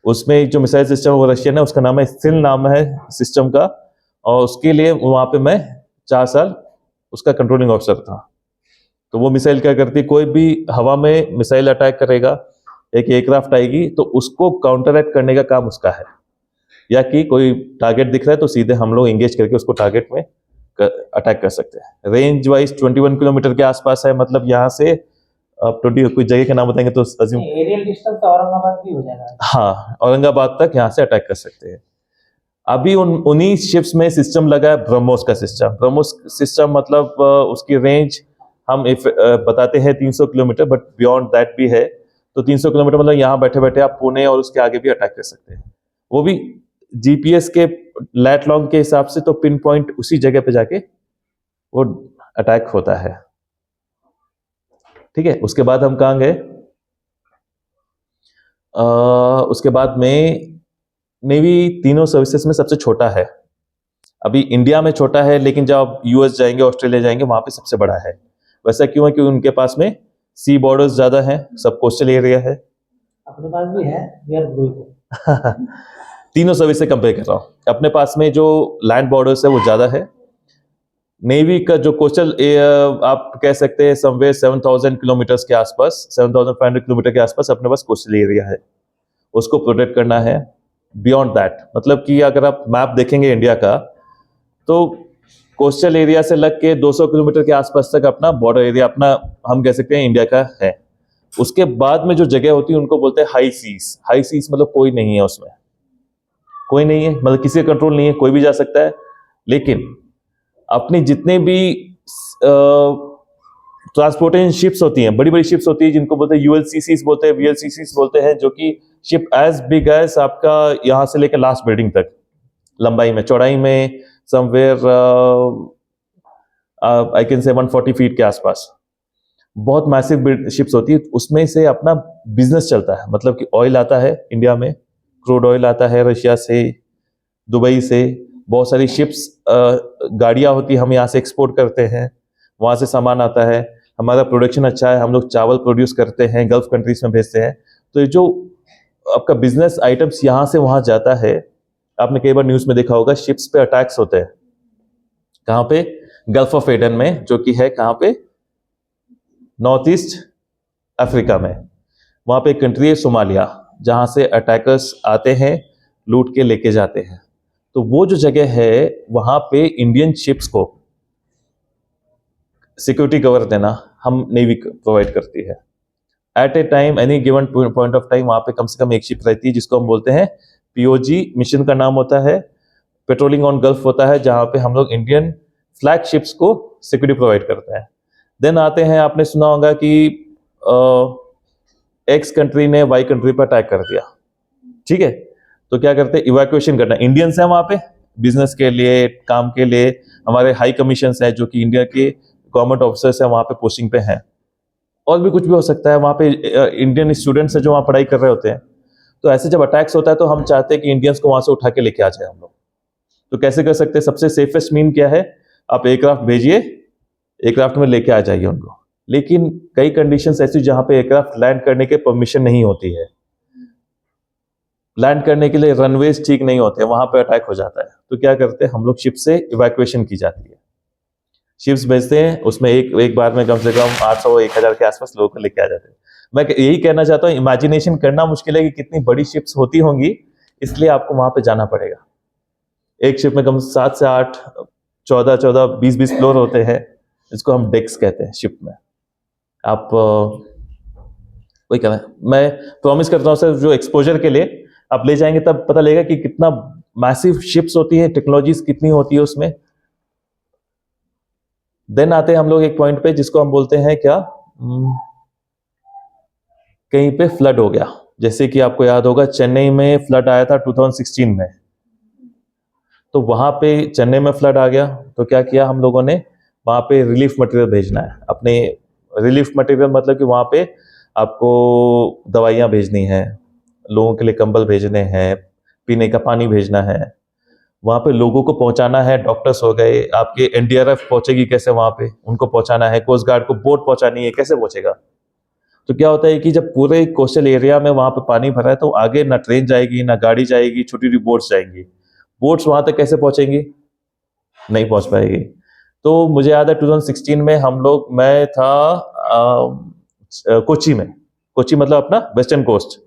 उसमें एक जो मिसाइल सिस्टम है वो रशियन है, उसका नाम है स्थिल, नाम है सिस्टम का। और उसके लिए वहां पे मैं 4 साल उसका कंट्रोलिंग ऑफिसर था। तो वो मिसाइल क्या करती है, कोई भी हवा में मिसाइल अटैक करेगा, एक एयरक्राफ्ट आएगी तो उसको काउंटरएक्ट करने का काम उसका है, या कि कोई टारगेट दिख रहा है तो सीधे हम लोग एंगेज करके उसको टारगेट में अटैक कर सकते हैं। रेंज वाइज 21 किलोमीटर के आसपास है, मतलब यहाँ से आप 20 कोई जगह के नाम बताएंगे तो अजीम, एरियल डिस्टेंस तो औरंगाबाद भी हो जाएगा। हाँ, औरंगाबाद तक यहाँ से अटैक कर सकते हैं। अभी उन्हीं शिप्स में सिस्टम लगा है ब्रह्मोस का सिस्टम। ब्रह्मोस सिस्टम मतलब उसकी रेंज हम बताते हैं 300 किलोमीटर, बट बियॉन्ड दैट भी है। तो 300 किलोमीटर मतलब यहाँ बैठे बैठे आप पुणे और उसके आगे भी अटैक कर सकते हैं, वो भी जीपीएस के लैट लॉन्ग के हिसाब से। तो पिन पॉइंट उसी जगह पे जाके वो अटैक होता है। ठीक है, उसके बाद हम कहाँ गए, उसके बाद में नेवी तीनों सर्विसेज में सबसे छोटा है। अभी इंडिया में छोटा है, लेकिन जब आप यूएस जाएंगे, ऑस्ट्रेलिया जाएंगे, वहां पे सबसे बड़ा है। वैसा क्यों है? क्योंकि उनके पास में सी बॉर्डर्स ज्यादा हैं, सब कोस्टल एरिया है। अपने पास भी है, वी आर ग्रोइंग। तीनों सर्विस से कंपेयर कर रहा हूं, अपने पास में जो लैंड बॉर्डर्स है वो ज्यादा है। नेवी का जो कोस्टल आप कह सकते हैं समवेयर 7000 किलोमीटर के आसपास, 7500 किलोमीटर के आसपास अपने पास कोस्टल एरिया है, उसको प्रोटेक्ट करना है। बियॉन्ड दैट मतलब कि अगर आप मैप देखेंगे इंडिया का, तो कोस्टल एरिया से लग के 200 किलोमीटर के आसपास तक अपना बॉर्डर एरिया अपना हम कह सकते हैं इंडिया का है। उसके बाद में जो जगह होती है उनको बोलते हैं हाई सीज। हाई सीज मतलब कोई नहीं है उसमें, कोई नहीं है मतलब किसी का कंट्रोल नहीं है, कोई भी जा सकता है। लेकिन अपनी जितने भी ट्रांसपोर्टेशन शिप्स होती हैं, बड़ी बड़ी शिप्स होती है, जिनको बोलते हैं यूएलसीसीज बोलते हैं, वीएलसीसीज बोलते हैं, जो कि शिप एज बिग एज आपका यहां से लेकर लास्ट बिल्डिंग तक, लंबाई में, चौड़ाई में somewhere I can say 140 feet के आसपास, बहुत मैसिव शिप्स होती है। उसमें से अपना बिजनेस चलता है, मतलब कि ऑयल आता है इंडिया में, क्रूड ऑयल आता है रशिया से, दुबई से, बहुत सारी शिप्स, गाड़ियां होती है, हम यहाँ से एक्सपोर्ट करते हैं, वहां से सामान आता है। हमारा प्रोडक्शन अच्छा है, हम लोग चावल प्रोड्यूस करते हैं, गल्फ कंट्रीज में भेजते हैं। तो ये जो आपका बिजनेस आइटम्स यहाँ से वहां जाता है, आपने कई बार न्यूज में देखा होगा, शिप्स पे अटैक्स होते हैं। कहाँ पे? गल्फ ऑफ एडन में, जो कि है कहाँ पे? नॉर्थ ईस्ट अफ्रीका में। वहां पे एक कंट्री है सोमालिया, जहां से अटैकर्स आते हैं, लूट के लेके जाते हैं। तो वो जो जगह है वहां पे इंडियन शिप्स को सिक्योरिटी कवर देना हम नेवी प्रोवाइड करती है। At a time, any given point of time, वहां पे कम से कम एक शिप रहती है, जिसको हम बोलते हैं पीओजी। मिशन का नाम होता है पेट्रोलिंग ऑन गल्फ होता है, जहां पे हम लोग इंडियन फ्लैग शिप्स को सिक्योरिटी प्रोवाइड करते हैं। देन आते हैं, आपने सुना होगा कि एक्स कंट्री ने वाई कंट्री पर अटैक कर दिया, ठीक है, तो क्या करते हैं? इवैक्यूएशन करना। इंडियंस हैं वहां पे बिजनेस के लिए, काम के लिए, हमारे हाई कमीशन है जो कि इंडिया के गवर्नमेंट ऑफिसर्स हैं वहां पे पोस्टिंग पे हैं, और भी कुछ भी हो सकता है। वहां पे इंडियन स्टूडेंट्स हैं जो वहां पढ़ाई कर रहे होते हैं। तो ऐसे जब अटैक्स होता है तो हम चाहते हैं कि इंडियंस को वहां से उठा के लेके आ जाए हम लोग। तो कैसे कर सकते हैं? सबसे सेफेस्ट मीन क्या है? आप एयरक्राफ्ट भेजिए, एयरक्राफ्ट में लेके आ जाइए उनको। लेकिन कई कंडीशंस ऐसी जहां पे एयरक्राफ्ट लैंड करने के परमिशन नहीं होती है, लैंड करने के लिए रनवेज ठीक नहीं होते, वहां पे अटैक हो जाता है। तो क्या करते हैं हम लोग? शिप से इवैक्यूएशन की जाती है, शिप्स भेजते हैं, उसमें एक बार में कम से कम 800-1000 के आसपास लोगों को लेके आ जाते हैं। मैं यही कहना चाहता हूँ, इमेजिनेशन करना मुश्किल है कि कितनी बड़ी शिप्स होती होंगी, इसलिए आपको वहां पे जाना पड़ेगा। एक शिप में कम 7 से 8, 14, 20 फ्लोर होते हैं, जिसको हम डेक्स कहते हैं शिप में। आप वही कहना है, मैं प्रॉमिस करता हूँ सर, जो एक्सपोजर के लिए आप ले जाएंगे तब पता लगेगा कि कितना मैसिव शिप्स होती है, टेक्नोलॉजीज कितनी होती है उसमें। देन आते हैं हम लोग एक पॉइंट पे जिसको हम बोलते हैं क्या, कहीं पे फ्लड हो गया। जैसे कि आपको याद होगा चेन्नई में फ्लड आया था 2016 में, तो वहां पे चेन्नई में फ्लड आ गया, तो क्या किया हम लोगों ने? वहां पे रिलीफ मटेरियल भेजना है अपने। रिलीफ मटेरियल मतलब कि वहां पे आपको दवाइयां भेजनी है, लोगों के लिए कंबल भेजने हैं, पीने का पानी भेजना है, वहां पे लोगों को पहुंचाना है। डॉक्टर्स हो गए, आपके एनडीआरएफ पहुंचेगी कैसे वहां पे, उनको पहुंचाना है। कोस्ट गार्ड को बोट पहुंचानी है, कैसे पहुंचेगा? तो क्या होता है कि जब पूरे कोस्टल एरिया में वहां पे पानी भरा है, तो आगे ना ट्रेन जाएगी, ना गाड़ी जाएगी, छोटी छोटी बोट्स जाएंगी। बोट्स वहां तक कैसे पहुंचेंगी? नहीं पहुंच पाएगी। तो मुझे याद है 2016 में मैं था कोची में। कोची मतलब अपना वेस्टर्न कोस्ट।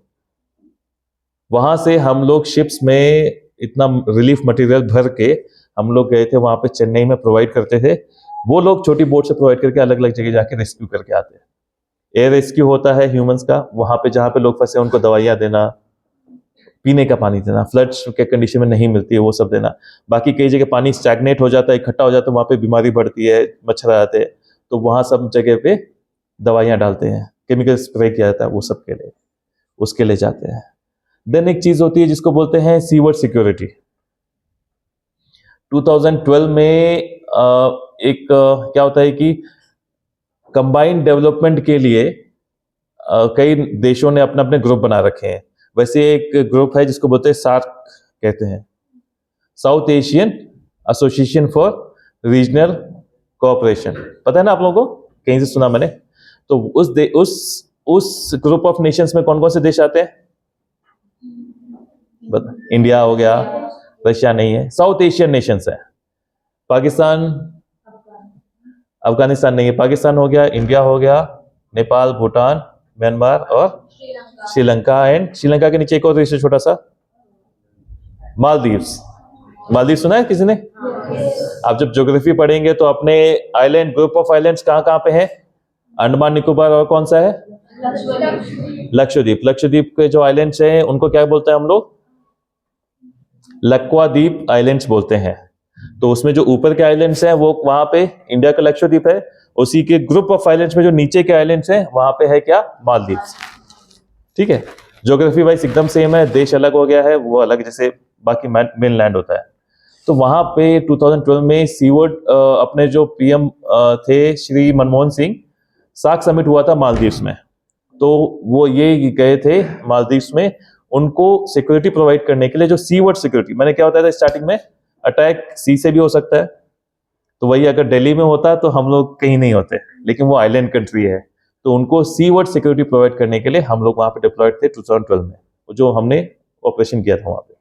वहां से हम लोग शिप्स में इतना रिलीफ मटेरियल भर के हम लोग गए थे वहां पे, चेन्नई में प्रोवाइड करते थे। वो लोग छोटी बोट से प्रोवाइड करके अलग अलग जगह जाके रेस्क्यू करके आते हैं। एयर रेस्क्यू होता है ह्यूमंस का, वहां पे जहां पे लोग फंसे उनको दवाइयां देना, पीने का पानी देना, फ्लड्स के कंडीशन में नहीं मिलती है वो सब देना। बाकी कई जगह पानी स्टैग्नेट हो जाता है, इकट्ठा हो जाता है, वहां पे बीमारी बढ़ती है, मच्छर आ जाते हैं, तो वहां सब जगह पे दवाइयां डालते हैं, केमिकल स्प्रे किया जाता है वो सब के लिए, उसके लिए जाते हैं। देन एक चीज होती है जिसको बोलते हैं सीवर्ड सिक्योरिटी। 2012 में क्या होता है कि कंबाइंड डेवलपमेंट के लिए कई देशों ने अपने अपने ग्रुप बना रखे हैं। वैसे एक ग्रुप है जिसको बोलते हैं सार्क कहते हैं, south Asian association for regional cooperation. पता है ना आप लोगों को, कहीं से सुना मैंने। तो उस ग्रुप ऑफ नेशंस में कौन कौन से देश आते हैं? इंडिया हो गया, रशिया नहीं है, साउथ एशियन नेशंस है। पाकिस्तान, अफगानिस्तान नहीं है, पाकिस्तान हो गया, इंडिया हो गया, नेपाल, भूटान, म्यांमार और श्रीलंका। एंड श्रीलंका के नीचे एक और देश है छोटा सा, मालदीव्स। मालदीव सुना है किसी ने? आप जब ज्योग्राफी पढ़ेंगे तो अपने आइलैंड, ग्रुप ऑफ आइलैंड्स कहां कहां पे हैं? अंडमान निकोबार और कौन सा है? लक्षद्वीप। लक्षद्वीप के जो आइलैंड्स हैं उनको क्या बोलते हैं हम लोग? लक्वाद्वीप आइलैंड्स बोलते हैं। तो उसमें जो ऊपर के आइलैंड्स हैं वो वहां पे इंडिया का लक्षद्वीप है, उसी के ग्रुप ऑफ आइलैंड्स में जो नीचे के आइलैंड्स हैं वहां पे है क्या? मालदीव्स। ठीक है, ज्योग्राफी वाइज एकदम सेम है, देश अलग हो गया है, वो अलग जैसे बाकी मेन लैंड होता है। तो वहां पे 2012 में सीवर्ड अपने जो पीएम थे श्री मनमोहन सिंह, सार्क समिट हुआ था मालदीव्स में। तो वो ये गए थे मालदीव्स में उनको सिक्योरिटी प्रोवाइड करने के लिए। जो सीवर्ड सिक्योरिटी, मैंने क्या होता था स्टार्टिंग में, अटैक सी से भी हो सकता है, तो वही अगर दिल्ली में होता तो हम लोग कहीं नहीं होते, लेकिन वो आइलैंड कंट्री है, तो उनको सीवर्ड सिक्योरिटी प्रोवाइड करने के लिए हम लोग वहां पे डिप्लॉयड थे 2012 में, जो हमने ऑपरेशन किया था वहां पे।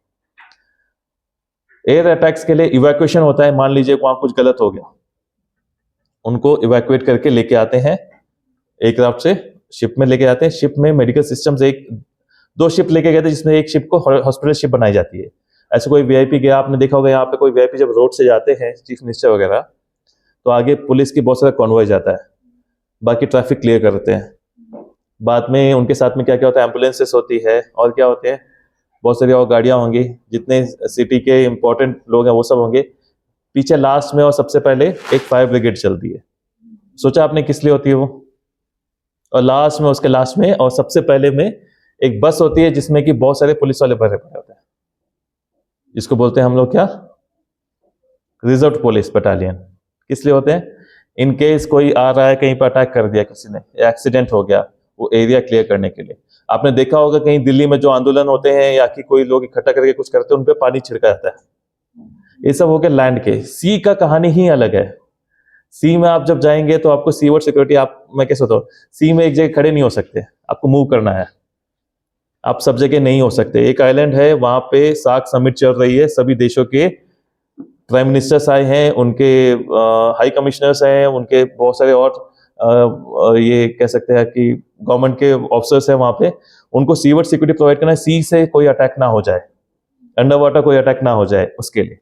एयर अटैक्स के लिए इवैक्यूएशन होता है, मान लीजिए वहां कुछ गलत हो गया, उनको इवैक्यूएट करके लेके आते हैं एयरक्राफ्ट से, शिप में लेके जाते हैं। शिप में मेडिकल सिस्टम्स, दो शिप लेके गए थे जिसमें एक शिप को हॉस्पिटल शिप बनाई जाती है। ऐसे कोई वीआईपी गया, आपने देखा होगा यहाँ पे कोई वीआईपी जब रोड से जाते हैं, चीफ मिनिस्टर वगैरह, तो आगे पुलिस की बहुत सारा कॉन्वॉय जाता है, बाकी ट्रैफिक क्लियर करते हैं। बाद में उनके साथ में क्या क्या होता है, एम्बुलेंसेस होती है, और क्या होते हैं, बहुत सारी और गाड़ियां होंगी, जितने सिटी के इंपॉर्टेंट लोग हैं वो सब होंगे। पीछे लास्ट में और सबसे पहले एक फायर ब्रिगेड चलती है। सोचा आपने किस लिए होती है वो? और लास्ट में, उसके लास्ट में और सबसे पहले में एक बस होती है जिसमें कि बहुत सारे पुलिस वाले भरे पड़े होते हैं, जिसको बोलते हैं हम लोग क्या? Reserve police battalion. किस लिए होते हैं? इन केस कोई आ रहा है, कहीं पर अटैक कर दिया किसी ने, एक्सीडेंट हो गया, वो एरिया क्लियर करने के लिए। आपने देखा होगा कहीं दिल्ली में जो आंदोलन होते हैं या कि कोई लोग इकट्ठा करके कुछ करते हैं, उन पे पानी छिड़का जाता है। ये सब हो गया लैंड के। सी का कहानी ही अलग है। सी में आप जब जाएंगे तो आपको सीवर्ड सिक्योरिटी, मैं कैसे बताऊं, सी में एक जगह खड़े नहीं हो सकते, आपको मूव करना है, आप सब जगह नहीं हो सकते। एक आइलैंड है, वहां पे सार्क समिट चल रही है, सभी देशों के प्राइम मिनिस्टर्स आए हैं, उनके हाई कमिश्नर्स हैं, उनके बहुत सारे और ये कह सकते हैं कि गवर्नमेंट के ऑफिसर्स हैं वहां पे। उनको सीवर्ड सिक्योरिटी प्रोवाइड करना है, सी से कोई अटैक ना हो जाए, अंडर वाटर कोई अटैक ना हो जाए, उसके लिए।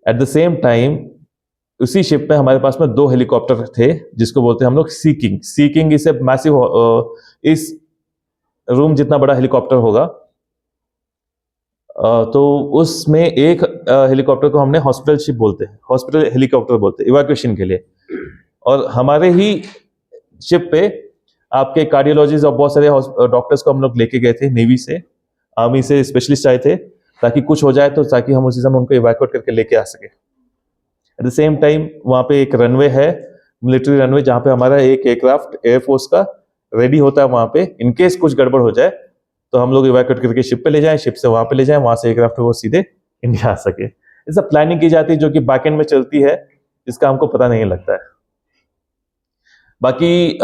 एट द सेम टाइम उसी शिप में हमारे पास में 2 हेलीकॉप्टर थे, जिसको बोलते हैं हम लोग सी किंग। सी किंग इस मैसिव, इस रूम जितना बड़ा हेलीकॉप्टर होगा। तो उसमें एक हेलीकॉप्टर को हमने हॉस्पिटल शिप बोलते हैं, हॉस्पिटल हेलीकॉप्टर बोलते हैं, इवैक्यूएशन के लिए। और हमारे ही शिप पे आपके कार्डियोलॉजिस्ट और बहुत सारे डॉक्टर्स को हम लोग लेके गए थे, नेवी से, आर्मी से स्पेशलिस्ट आए थे, ताकि कुछ हो जाए तो ताकि हम उसी समय उनको इवैक्यूएट करके लेके आ सके। एट द सेम टाइम वहां पे एक रनवे है, मिलिट्री रनवे, जहां पे हमारा एक एयरक्राफ्ट एयरफोर्स का रेडी होता है वहां पे। इनकेस कुछ गड़बड़ हो जाए तो हम लोग इवैक्यूएट करके शिप पे ले जाएं, शिप से वहां पे ले जाएं, वहां से एयरक्राफ्ट वो सीधे इंडिया आ सके। ये सब प्लानिंग की जाती है जो कि बैकएंड में चलती है, जिसका हमको पता नहीं लगता है। बाकी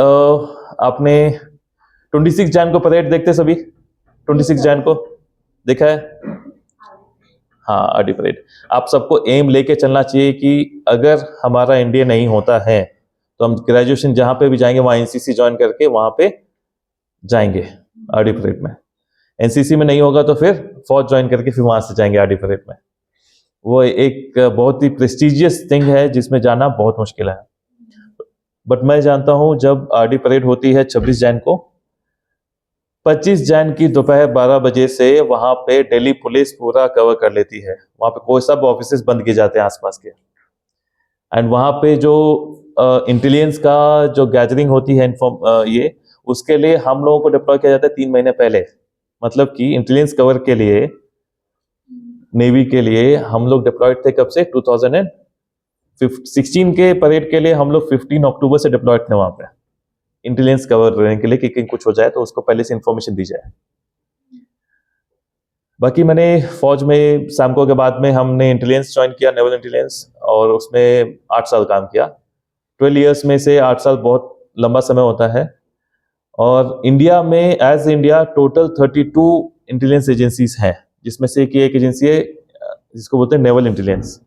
आपने 26 जैन को परेड देखते सभी? 26 जैन को देखा है? हाँ, आरडी परेड। आप सबको एम लेके चलना चाहिए कि अगर हमारा इंडिया नहीं होता है तो हम ग्रेजुएशन जहाँ पे भी जाएंगे वहाँ एनसीसी ज्वाइन करके वहाँ पे जाएंगे आरडी परेड में। एनसीसी में नहीं होगा तो फिर फौज ज्वाइन करके फिर वहाँ से जाएंगे आरडी परेड में। वो एक बहुत ही प्रेस्टिजियस थिंग है जिसमें जाना बहुत मुश्किल है। बट मैं जानता हूँ जब आरडी परेड होती है 26 जैन को, 25 जैन की दोपहर 12 बजे से वहां पे दिल्ली पुलिस पूरा कवर कर लेती है। वहां पे कोई सब ऑफिसेस बंद किए जाते हैं आसपास के। एंड वहां पे जो इंटेलिजेंस का जो गैदरिंग होती है ये उसके लिए हम लोगों को डिप्लॉय किया जाता है 3 महीने पहले। मतलब कि इंटेलिजेंस कवर के लिए नेवी के लिए हम लोग डिप्लॉयड थे कब से, 2016 के परेड के लिए हम लोग 15 अक्टूबर से डिप्लॉयड थे वहां पे इंटेलिजेंस कवर करने के लिए कि कहीं कुछ हो जाए तो उसको पहले से इंफॉर्मेशन दी जाए। बाकी मैंने फौज में सैमको के बाद में हमने इंटेलिजेंस ज्वाइन किया, नेवल इंटेलिजेंस, और उसमें 8 साल काम किया। 12 इयर्स में से 8 साल बहुत लंबा समय होता है। और इंडिया में as India total 32 intelligence agencies हैं, जिसमें से कि एक एजेंसी है जिसको बोलते हैं नेवल इंटेलिजेंस।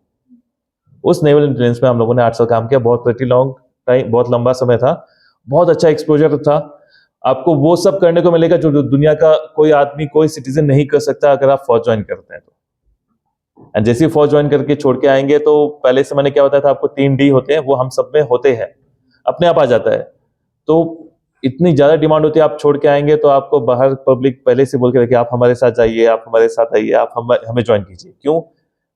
उस नेवल इंटेलिजेंस में हम लोगों ने 8 साल काम किया। बहुत प्रेटी लॉन्ग टाइम, बहुत लंबा समय था, बहुत अच्छा एक्सपोजर था। आपको वो सब करने को मिलेगा जो दुनिया का कोई आदमी, कोई सिटीजन नहीं कर सकता अगर आप फौज ज्वाइन करते हैं तो। एंड जैसे ही फौज ज्वाइन करके छोड़ के आएंगे तो पहले से मैंने क्या बताया था आपको, 3 डी होते हैं, वो हम सब में होते हैं, अपने आप आ जाता है। तो इतनी ज्यादा डिमांड होती है, आप छोड़ के आएंगे तो आपको बाहर पब्लिक पहले से बोल के रखे आप हमारे साथ जाइए, आप हमारे साथ आइए, आप हमें ज्वाइन कीजिए। क्यों?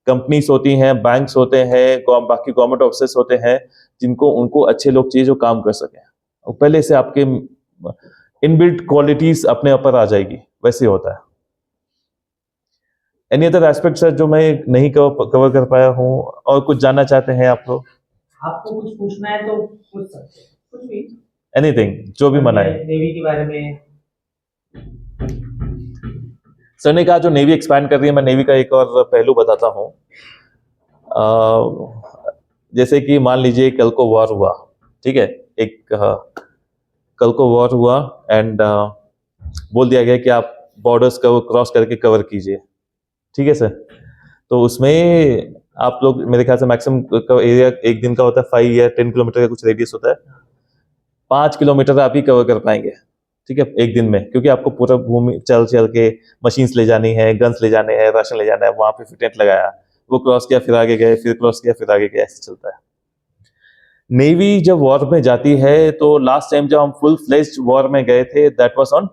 कंपनीज होती हैं, बैंक्स होते हैं, बाकी गवर्नमेंट ऑफिसर्स होते हैं जिनको उनको अच्छे लोग चाहिए जो काम कर सकें। और पहले से आपके इनबिल्ट क्वालिटीज अपने ऊपर आ जाएगी, वैसे होता है। एनी अदर एस्पेक्ट सर जो मैं नहीं कवर कर पाया हूँ और कुछ जानना चाहते हैं आप लोग? आपको कुछ पूछना है तो पूछ सकते हैं, कुछ भी, एनीथिंग जो भी मना है। नेवी के बारे में। सर ने कहा जो नेवी एक्सपैंड कर रही है, मैं नेवी का एक और पहलू बताता हूँ। जैसे कि मान लीजिए कल को वॉर हुआ, ठीक है, कल को वॉर हुआ एंड बोल दिया गया कि आप बॉर्डर्स को क्रॉस करके कवर कीजिए, ठीक है सर। तो उसमें आप लोग मेरे ख्याल से मैक्सिमम एरिया एक दिन का होता है 5 या 10 किलोमीटर का कुछ रेडियस होता है। 5 किलोमीटर आप ही कवर कर पाएंगे, ठीक है, एक दिन में, क्योंकि आपको पूरा भूमि चल के मशीन्स ले जानी है, गन्स ले जाने हैं, राशन ले जाना है, वहां पे फिर टेंट लगाया, वो क्रॉस किया फिर आगे गए, फिर क्रॉस किया फिर आगे गए, ऐसे चलता है। नेवी जब वॉर में जाती है तो लास्ट टाइम जब हम फुल फ्लेज्ड वॉर में गए थे that was on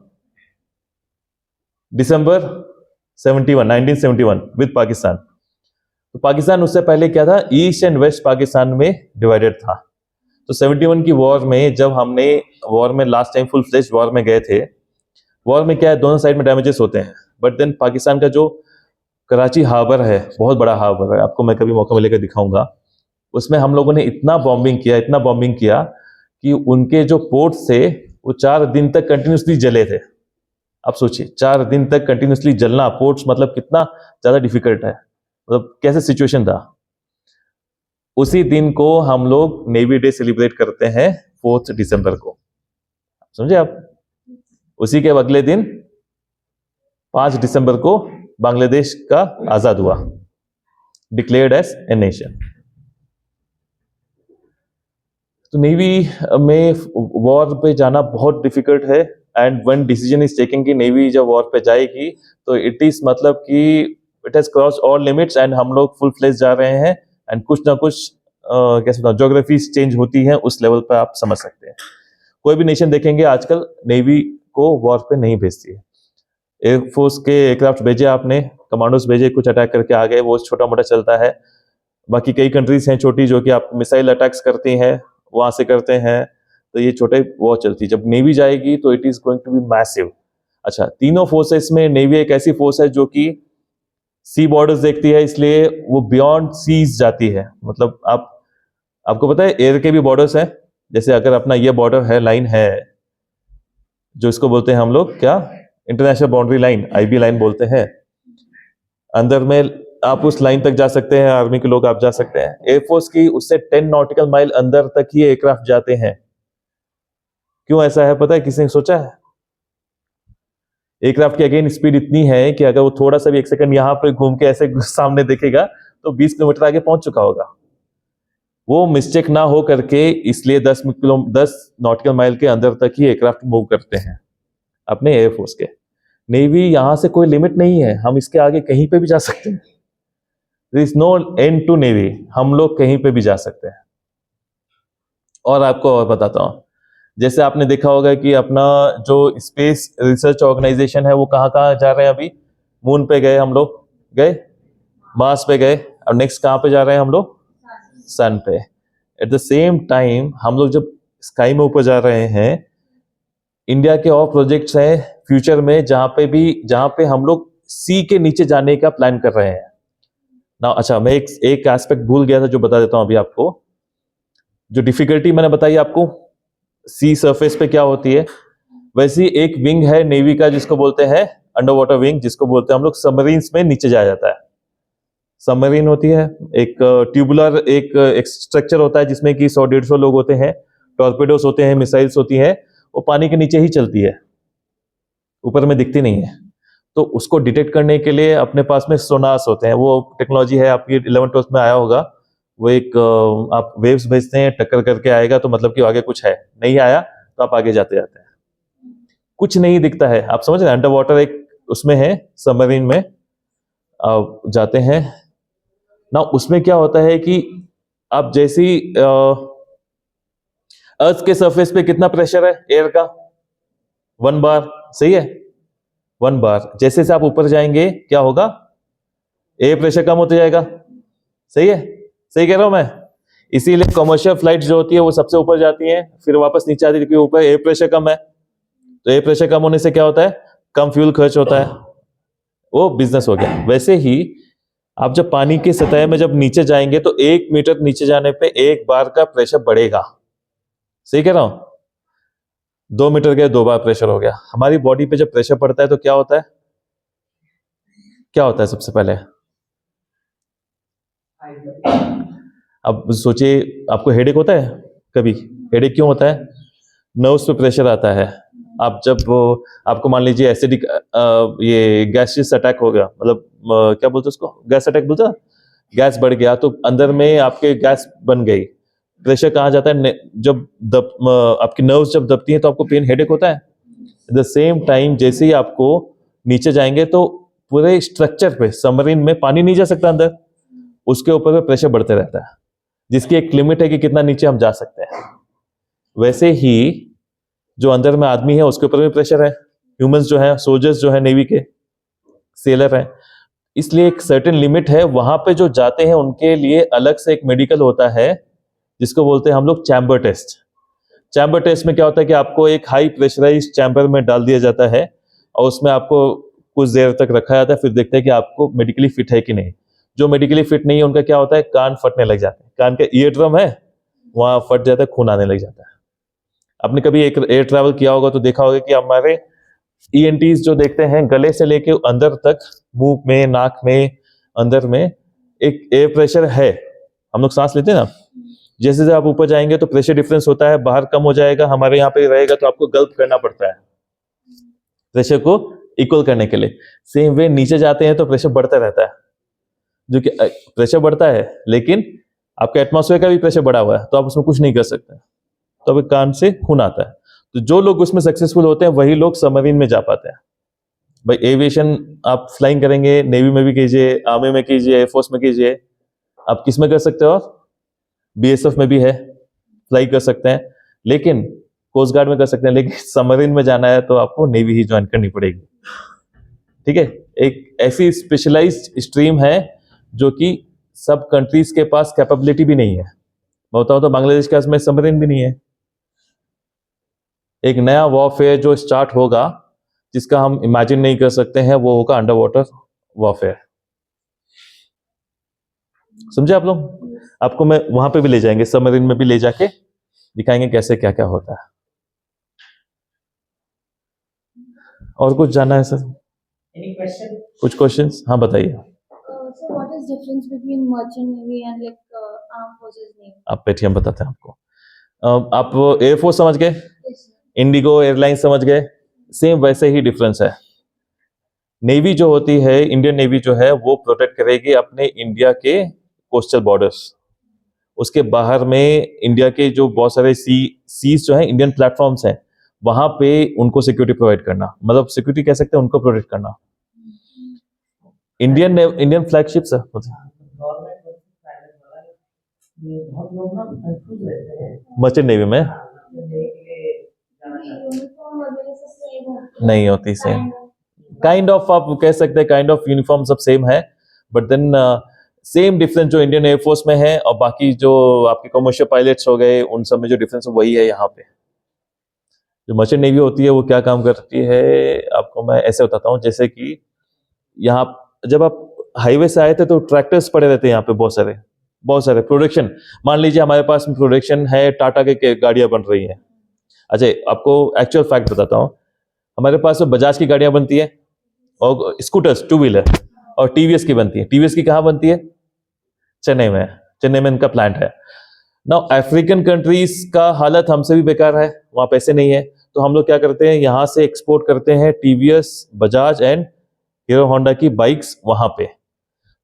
December 1971 with Pakistan. तो पाकिस्तान उससे पहले क्या था, ईस्ट एंड वेस्ट पाकिस्तान में डिवाइडेड था। तो 71 की वॉर में जब हमने वॉर में last time full fledged war में गए थे, वॉर में क्या है, दोनों साइड में डैमेजेस होते हैं, बट देन पाकिस्तान का जो कराची हार्बर है, बहुत बड़ा हार्बर है, आपको मैं कभी मौका मिलेगा दिखाऊंगा। उसमें हम लोगों ने इतना बॉम्बिंग किया कि उनके जो पोर्ट थे वो 4 दिन तक कंटिन्यूसली जले थे। आप सोचिए 4 दिन तक कंटिन्यूसली जलना पोर्ट्स, मतलब कितना ज्यादा डिफिकल्ट है, मतलब कैसे सिचुएशन था। उसी दिन को हम लोग नेवी डे सेलिब्रेट करते हैं 4 दिसंबर को, समझे आप। उसी के अगले दिन 5 दिसंबर को बांग्लादेश का आजाद हुआ, डिक्लेयर्ड एज ए नेशन। तो नेवी में वॉर पे जाना बहुत डिफिकल्ट है and one decision is taking कि नेवी जब वॉर पे जाएगी तो इट इज मतलब कि it has cross all limits and हम लोग फुल फ्लेज जा रहे हैं एंड कुछ ना कुछ कैसे बताऊं, ज्योग्राफी चेंज होती है, उस लेवल पर आप समझ सकते हैं। कोई भी नेशन देखेंगे आजकल नेवी को वॉर पे नहीं भेजती है। एयरफोर्स के एयरक्राफ्ट भेजे आपने, कमांडोज भेजे, कुछ अटैक करके आ गए, वो छोटा मोटा चलता है। बाकी कई कंट्रीज हैं छोटी जो कि आप मिसाइल अटैक्स करती हैं, वहां से करते हैं, तो ये छोटे वॉर चलती है। जब नेवी जाएगी तो it is going to be massive. अच्छा, तीनों फोर्सेस में नेवी एक ऐसी फोर्स है जो कि सी बॉर्डर्स देखती है, इसलिए वो बियॉन्ड सीज जाती है। मतलब आपको पता है एयर के भी बॉर्डर्स हैं, जैसे अगर अपना ये बॉर्डर है, लाइन है, जो इसको बोलते हैं हम लोग क्या, international boundary line, IB line बोलते हैं। अंदर में आप उस लाइन तक जा सकते हैं, आर्मी के लोग आप जा सकते हैं। एयरफोर्स की उससे 10 नॉटिकल माइल अंदर तक ही एयरक्राफ्ट जाते हैं। क्यों ऐसा है पता है, किसी ने सोचा है? एयरक्राफ्ट की अगेन स्पीड इतनी है कि अगर वो थोड़ा सा भी एक सेकंड यहाँ पे घूम के ऐसे सामने देखेगा तो 20 किलोमीटर आगे पहुंच चुका होगा। वो मिस्टेक ना हो करके इसलिए 10 नॉटिकल माइल के अंदर तक ही एयरक्राफ्ट मूव करते हैं अपने एयरफोर्स के। नेवी यहां से कोई लिमिट नहीं है, हम इसके आगे कहीं पे भी जा सकते हैं। There is no end to navy, हम लोग कहीं पे भी जा सकते हैं। और आपको और बताता हूं, जैसे आपने देखा होगा कि अपना जो स्पेस रिसर्च ऑर्गेनाइजेशन है वो कहाँ कहाँ जा रहे हैं अभी। मून पे गए हम लोग, गए मार्स पे गए, और नेक्स्ट कहाँ पे जा रहे हैं हम लोग, सन पे। एट द सेम टाइम हम लोग जब स्काई में ऊपर जा रहे हैं, इंडिया के और प्रोजेक्ट्स हैं फ्यूचर में जहां पे हम लोग सी के नीचे जाने का प्लान कर रहे हैं ना। अच्छा, मैं एक एस्पेक्ट भूल गया था जो बता देता हूं अभी आपको। जो डिफिकल्टी मैंने बताई आपको सी सरफेस पे क्या होती है, वैसी एक विंग है नेवी का जिसको बोलते हैं अंडर वाटर विंग, जिसको बोलते हैं हम लोग सबमरीन्स में नीचे जाया जाता है। सबमरीन होती है एक ट्यूबुलर एक स्ट्रक्चर होता है जिसमें कि 100-150 लोग होते हैं, टॉर्पेडोस होते हैं, मिसाइल्स होती हैं, वो पानी के नीचे ही चलती है, ऊपर में दिखती नहीं है। तो उसको डिटेक्ट करने के लिए अपने पास में सोनार्स होते हैं, वो टेक्नोलॉजी है आपकी 11th-12th में आया होगा। वो एक आप वेव्स भेजते हैं, टक्कर करके आएगा तो मतलब कि आगे कुछ है, नहीं आया तो आप आगे जाते जाते हैं, कुछ नहीं दिखता है। आप समझ रहे हैं, अंडर वाटर एक उसमें है सबमरीन में आप जाते हैं ना। उसमें क्या होता है कि आप जैसी अर्थ के सरफेस पे कितना प्रेशर है एयर का, 1 बार, सही है, 1 बार। जैसे से आप ऊपर जाएंगे क्या होगा, एयर प्रेशर कम होते जाएगा, सही है, सही कह रहा हूं मैं। इसीलिए कमर्शियल फ्लाइट जो होती है वो सबसे ऊपर जाती हैं, फिर वापस नीचे आती है, क्योंकि ऊपर एयर प्रेशर कम है। तो एयर प्रेशर कम होने से क्या होता है, कम फ्यूल खर्च होता है, वो बिजनेस हो गया। वैसे ही आप जब पानी की सतह में जब नीचे जाएंगे तो 1 मीटर नीचे जाने पे 1 बार का प्रेशर बढ़ेगा, सही कह रहा हूं। 2 मीटर गए 2 बार प्रेशर हो गया। हमारी बॉडी पे जब प्रेशर पड़ता है तो क्या होता है, क्या होता है सबसे पहले। अब सोचिए, आपको हेडेक होता है कभी, हेडेक क्यों होता है, नर्व्स पे प्रेशर आता है। आप जब आपको मान लीजिए एसिडिक ये गैसियस अटैक हो गया, मतलब क्या बोलते हैं उसको, गैस अटैक बोलते हैं, गैस बढ़ गया तो अंदर में आपके गैस बन गई, प्रेशर कहाँ जाता है, जब आपकी नर्व्स जब दबती हैं तो आपको पेन, हेडेक होता है। एट द सेम टाइम जैसे ही आपको नीचे जाएंगे तो पूरे स्ट्रक्चर पे, सबमरीन में पानी नहीं जा सकता अंदर, उसके ऊपर में प्रेशर बढ़ते रहता है, जिसकी एक लिमिट है कि कितना नीचे हम जा सकते हैं। वैसे ही जो अंदर में आदमी है उसके ऊपर भी प्रेशर है, ह्यूमंस जो है, सोल्जर्स जो है नेवी के, सेलर है, इसलिए एक सर्टेन लिमिट है। वहां पे जो जाते हैं उनके लिए अलग से एक मेडिकल होता है जिसको बोलते हैं हम लोग चैम्बर टेस्ट। चैम्बर टेस्ट में क्या होता है कि आपको एक हाई प्रेशराइज चैम्बर में डाल दिया जाता है और उसमें आपको कुछ देर तक रखा जाता है, फिर देखते हैं कि आपको मेडिकली फिट है कि नहीं। जो मेडिकली फिट नहीं है उनका क्या होता है, कान फटने लग जाते हैं, कान का ईयर ड्रम है वहां फट जाता है, खून आने लग जाता है। आपने कभी एक एयर ट्रैवल किया होगा तो देखा होगा कि हमारे ENTs जो देखते हैं गले से लेके अंदर तक, मुंह में, नाक में, अंदर में एक एयर प्रेशर है, हम लोग सांस लेते हैं ना, जैसे जैसे आप ऊपर जाएंगे तो प्रेशर डिफरेंस होता है, बाहर कम हो जाएगा, हमारे यहाँ पे रहेगा तो आपको गल्प करना पड़ता है प्रेशर को इक्वल करने के लिए। सेम वे नीचे जाते हैं तो प्रेशर बढ़ता रहता है, जो कि प्रेशर बढ़ता है लेकिन आपका एटमॉस्फेयर का भी प्रेशर बढ़ा हुआ है तो आप उसमें कुछ नहीं कर सकते, तो अभी कान से खून आता है। तो जो लोग उसमें सक्सेसफुल होते हैं वही लोग सबमरीन में जा पाते हैं। भाई एविएशन आप फ्लाइंग करेंगे, नेवी में भी कीजिए, आर्मी में कीजिए, एयरफोर्स में कीजिए, आप किस में कर सकते हो, BSF में भी है, फ्लाई कर सकते हैं, लेकिन कोस्ट गार्ड में कर सकते हैं, लेकिन सबमरीन में जाना है तो आपको नेवी ही ज्वाइन करनी पड़ेगी। ठीक है, एक ऐसी स्पेशलाइज्ड स्ट्रीम है जो कि सब कंट्रीज के पास कैपेबिलिटी भी नहीं है। मैं बताऊं तो बांग्लादेश के पास में सबमरीन भी नहीं है। एक नया वॉरफेयर जो स्टार्ट होगा जिसका हम इमेजिन नहीं कर सकते हैं, वो होगा अंडर वाटर वॉरफेयर। समझे आप लोग? आपको मैं वहां पे भी ले जाएंगे, सबमरीन में भी ले जाके दिखाएंगे कैसे क्या क्या होता है। और कुछ जानना है सर? कुछ क्वेश्चंस? हाँ बताइए। So what is difference between merchant navy and like armed forces navy? आप बैठिए, हम बताते हैं आपको। आप एयरफोर्स समझ गए, Yes, sir. इंडिगो एयरलाइन समझ गए, सेम वैसे ही डिफरेंस है। नेवी जो होती है, इंडियन नेवी जो है वो प्रोटेक्ट करेगी अपने इंडिया के कोस्टल बॉर्डर्स। उसके बाहर में इंडिया के जो बहुत सारे सीज जो है, इंडियन प्लेटफॉर्म्स हैं, वहां पे उनको सिक्योरिटी प्रोवाइड करना, मतलब सिक्योरिटी कह सकते हैं, उनको प्रोटेक्ट करना। इंडियन फ्लैगशिप्स है। गवर्नमेंट वर्सेस प्राइवेट वाला ये बहुत लोग ना कंफ्यूज रहते हैं। मर्चेंट नेवी में नेवी के लिए जाना चाहते हैं। यूनिफॉर्म वगैरह सब सेम होती नहीं होती same, Kind of. Kind of आप कह सकते हैं, काइंड ऑफ यूनिफॉर्म सब सेम है, बट देन सेम डिफरेंस जो इंडियन एयरफोर्स में है और बाकी जो आपके कमर्शियल पायलट्स हो गए, उन सब में जो डिफरेंस है वही है यहाँ पे। जो मर्चेंट नेवी होती है वो क्या काम करती है, आपको मैं ऐसे बताता हूँ। जैसे कि यहाँ जब आप हाईवे से आए थे तो ट्रैक्टर्स पड़े रहते हैं यहाँ पे, बहुत सारे प्रोडक्शन। मान लीजिए हमारे पास प्रोडक्शन है, टाटा के गाड़ियां बन रही हैं। अच्छा, आपको एक्चुअल फैक्ट बताता हूँ, हमारे पास बजाज की गाड़ियां बनती है और स्कूटर्स, टू व्हीलर, और टीवीएस की बनती है। टीवीएस की कहाँ बनती है? चेन्नई में। चेन्नई में इनका प्लांट है। नाउ अफ्रीकन कंट्रीज का हालत हमसे भी बेकार है, वहां पैसे नहीं है, तो हम लोग क्या करते हैं, यहाँ से एक्सपोर्ट करते हैं TVS, Bajaj and hero Honda की बाइक्स वहां पे।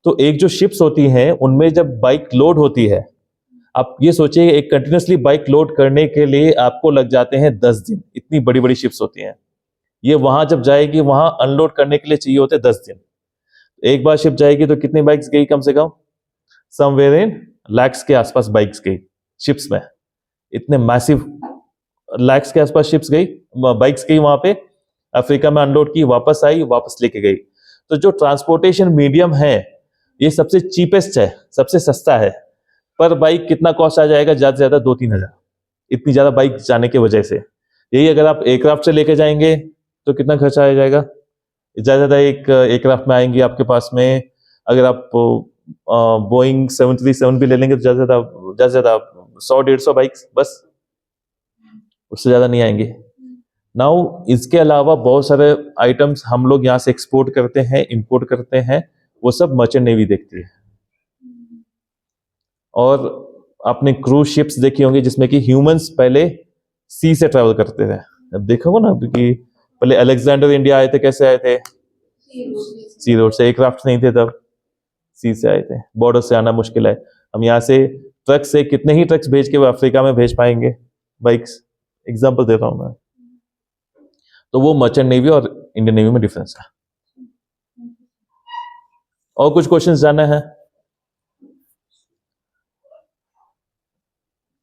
तो एक जो शिप्स होती हैं उनमें जब बाइक लोड होती है, आप ये सोचिए एक कंटिन्यूसली बाइक लोड करने के लिए आपको लग जाते हैं 10 दिन। इतनी बड़ी बड़ी शिप्स होती हैं। ये वहां जब जाएगी, वहां अनलोड करने के लिए चाहिए होते 10 दिन। एक बार शिप जाएगी तो कितनी बाइक्स गई? कम से कम समवेयर इन लैक्स के आसपास बाइक्स गई शिप्स में। इतने मैसिव लैक्स के आसपास शिप्स गई, बाइक्स गई वहां पे, अफ्रीका में अनलोड की, वापस आई, वापस लेके गई। तो जो ट्रांसपोर्टेशन मीडियम है ये सबसे चीपेस्ट है, सबसे सस्ता है। पर बाइक कितना कॉस्ट आ जाएगा? ज्यादा से ज्यादा 2-3 हजार, इतनी ज्यादा बाइक जाने की वजह से। यही अगर आप एयरक्राफ्ट से लेके जाएंगे तो कितना खर्चा आ जाएगा? ज्यादा से ज्यादा एक एयरक्राफ्ट में आएंगी आपके पास में, अगर आप बोइंग 737 भी ले लेंगे तो ज्यादा से ज्यादा 100-150 बाइक्स, बस, उससे ज्यादा नहीं आएंगे। नाउ इसके अलावा बहुत सारे आइटम्स हम लोग यहाँ से एक्सपोर्ट करते हैं, इंपोर्ट करते हैं, वो सब मर्चेंट नेवी देखती है। और आपने क्रूज शिप्स देखी होंगी जिसमें कि ह्यूमंस पहले सी से ट्रैवल करते थे। अब देखा होगा ना कि पहले अलेक्जेंडर इंडिया आए थे, कैसे आए थे? सी रोड से। एयरक्राफ्ट नहीं थे तब, सी से आए थे। बॉर्डर से आना मुश्किल है, हम यहाँ से ट्रक से कितने ही ट्रक्स भेज के वो अफ्रीका में भेज पाएंगे बाइक्स? एग्जाम्पल दे रहा हूं मैं। तो वो मर्चेंट नेवी और इंडियन नेवी में डिफरेंस है। और कुछ क्वेश्चंस जानना है?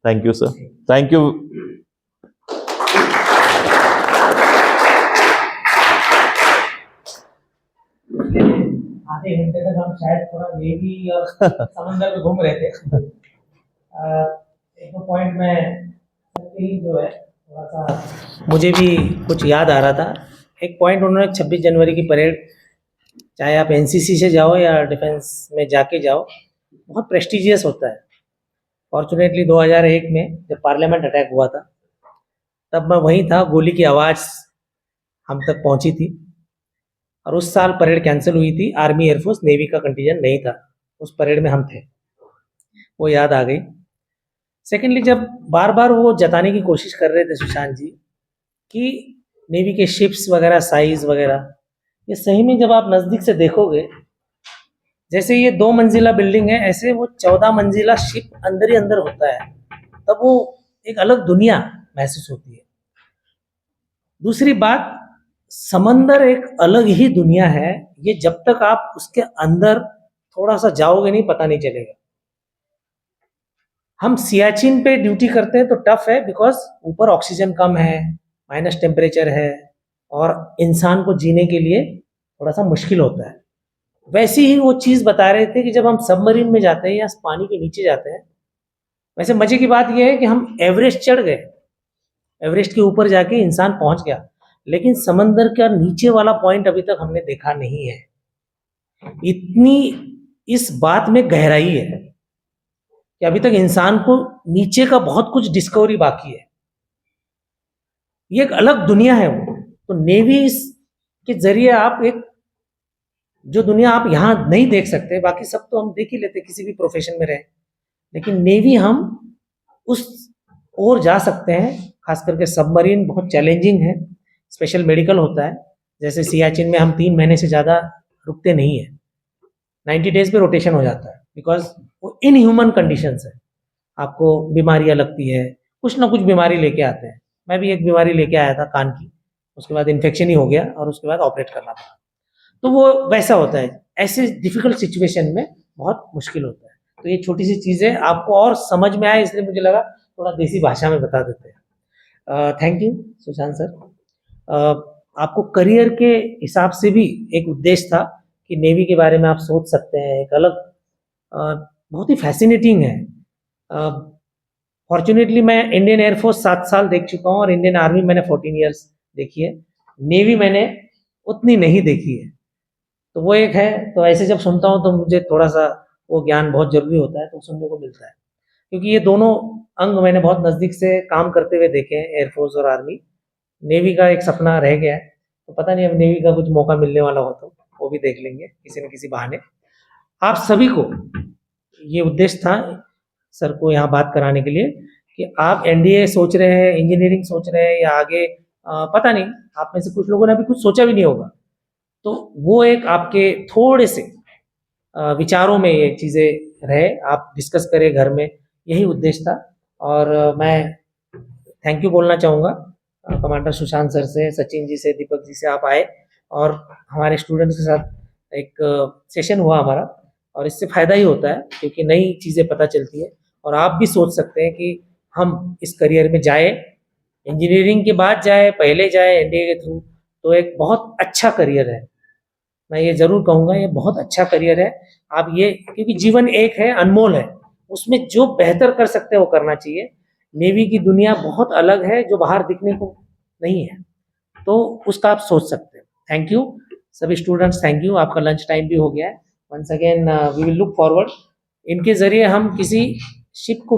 Thank you sir, thank you. आधे घंटे तक हम शायद थोड़ा नेवी और समंदर में घूम रहे थे। एक दो पॉइंट में जो है थोड़ा सा मुझे भी कुछ याद आ रहा था। एक पॉइंट उन्होंने 26 जनवरी की परेड, चाहे आप एनसीसी से जाओ या डिफेंस में जाके जाओ, बहुत प्रेस्टिजियस होता है। फॉर्चुनेटली 2001 में जब पार्लियामेंट अटैक हुआ था तब मैं वहीं था, गोली की आवाज़ हम तक पहुंची थी, और उस साल परेड कैंसिल हुई थी। आर्मी, एयरफोर्स, नेवी का कंटीजेंट नहीं था उस परेड में, हम थे, वो याद आ गई। सेकेंडली, जब बार बार वो जताने की कोशिश कर रहे थे सुशांत जी कि नेवी के शिप्स वगैरह, साइज वगैरह, ये सही में जब आप नज़दीक से देखोगे, जैसे ये 2 मंजिला बिल्डिंग है, ऐसे वो 14 मंजिला शिप अंदर ही अंदर होता है, तब वो एक अलग दुनिया महसूस होती है। दूसरी बात, समंदर एक अलग ही दुनिया है, ये जब तक आप उसके अंदर थोड़ा सा जाओगे नहीं, पता नहीं चलेगा। हम सियाचिन पे ड्यूटी करते हैं तो टफ है, बिकॉज ऊपर ऑक्सीजन कम है, माइनस टेम्परेचर है, और इंसान को जीने के लिए थोड़ा सा मुश्किल होता है। वैसी ही वो चीज़ बता रहे थे कि जब हम सबमरीन में जाते हैं या पानी के नीचे जाते हैं, वैसे मजे की बात यह है कि हम एवरेस्ट चढ़ गए, एवरेस्ट के ऊपर जाके इंसान पहुंच गया, लेकिन समंदर का नीचे वाला पॉइंट अभी तक हमने देखा नहीं है। इतनी इस बात में गहराई है कि अभी तक इंसान को नीचे का बहुत कुछ डिस्कवरी बाकी है। ये एक अलग दुनिया है वो। तो नेवी के जरिए आप एक जो दुनिया आप यहाँ नहीं देख सकते, बाकी सब तो हम देख ही लेते किसी भी प्रोफेशन में रहे, लेकिन नेवी हम उस ओर जा सकते हैं। खास करके सबमरीन बहुत चैलेंजिंग है, स्पेशल मेडिकल होता है, जैसे सियाचिन में हम 3 महीने से ज़्यादा रुकते नहीं है, 90 डेज पे रोटेशन हो जाता है, बिकॉज वो इनह्यूमन कंडीशंस है। आपको बीमारियां लगती है, कुछ ना कुछ बीमारी लेके आते हैं। मैं भी एक बीमारी लेके आया था कान की, उसके बाद इन्फेक्शन ही हो गया और उसके बाद ऑपरेट करना पड़ा। तो वो वैसा होता है, ऐसे डिफिकल्ट सिचुएशन में बहुत मुश्किल होता है। तो ये छोटी सी चीज़ें आपको और समझ में आए, इसलिए मुझे लगा थोड़ा देसी भाषा में बता देते हैं। Thank you Sushant sir. आपको करियर के हिसाब से भी एक उद्देश्य था कि नेवी के बारे में आप सोच सकते हैं, एक अलग बहुत ही फैसिनेटिंग है। फॉर्चुनेटली मैं इंडियन एयरफोर्स 7 साल देख चुका हूँ और इंडियन आर्मी मैंने 14 ईयर्स देखी है, नेवी मैंने उतनी नहीं देखी है। तो वो एक है, तो ऐसे जब सुनता हूँ तो मुझे थोड़ा सा वो ज्ञान बहुत जरूरी होता है, तो सुनने को मिलता है, क्योंकि ये दोनों अंग मैंने बहुत नज़दीक से काम करते हुए देखे हैं, एयरफोर्स और आर्मी। नेवी का एक सपना रह गया है, तो पता नहीं अब नेवी का कुछ मौका मिलने वाला हो तो वो भी देख लेंगे किसी न किसी बहाने। आप सभी को ये उद्देश्य था सर को यहाँ बात कराने के लिए कि आप एनडीए सोच रहे हैं, इंजीनियरिंग सोच रहे हैं या आगे पता नहीं, आप में से कुछ लोगों ने अभी कुछ सोचा भी नहीं होगा, तो वो एक आपके थोड़े से विचारों में ये चीज़ें रहे, आप डिस्कस करें घर में, यही उद्देश्य था। और मैं थैंक यू बोलना चाहूँगा कमांडर सुशांत सर से, सचिन जी से, दीपक जी से, आप आए और हमारे स्टूडेंट्स के साथ एक सेशन हुआ हमारा, और इससे फ़ायदा ही होता है क्योंकि नई चीज़ें पता चलती है और आप भी सोच सकते हैं कि हम इस करियर में जाए, इंजीनियरिंग के बाद जाए, पहले जाए एनडीए के थ्रू, तो एक बहुत अच्छा करियर है। मैं ये ज़रूर कहूँगा ये बहुत अच्छा करियर है। आप ये, क्योंकि जीवन एक है, अनमोल है, उसमें जो बेहतर कर सकते हैं वो करना चाहिए। नेवी की दुनिया बहुत अलग है जो बाहर दिखने को नहीं है, तो उसका आप सोच सकते हैं। थैंक यू सभी स्टूडेंट्स, थैंक यू। आपका लंच टाइम भी हो गया है। Once again we will look forward, इनके ज़रिए हम किसी शिप को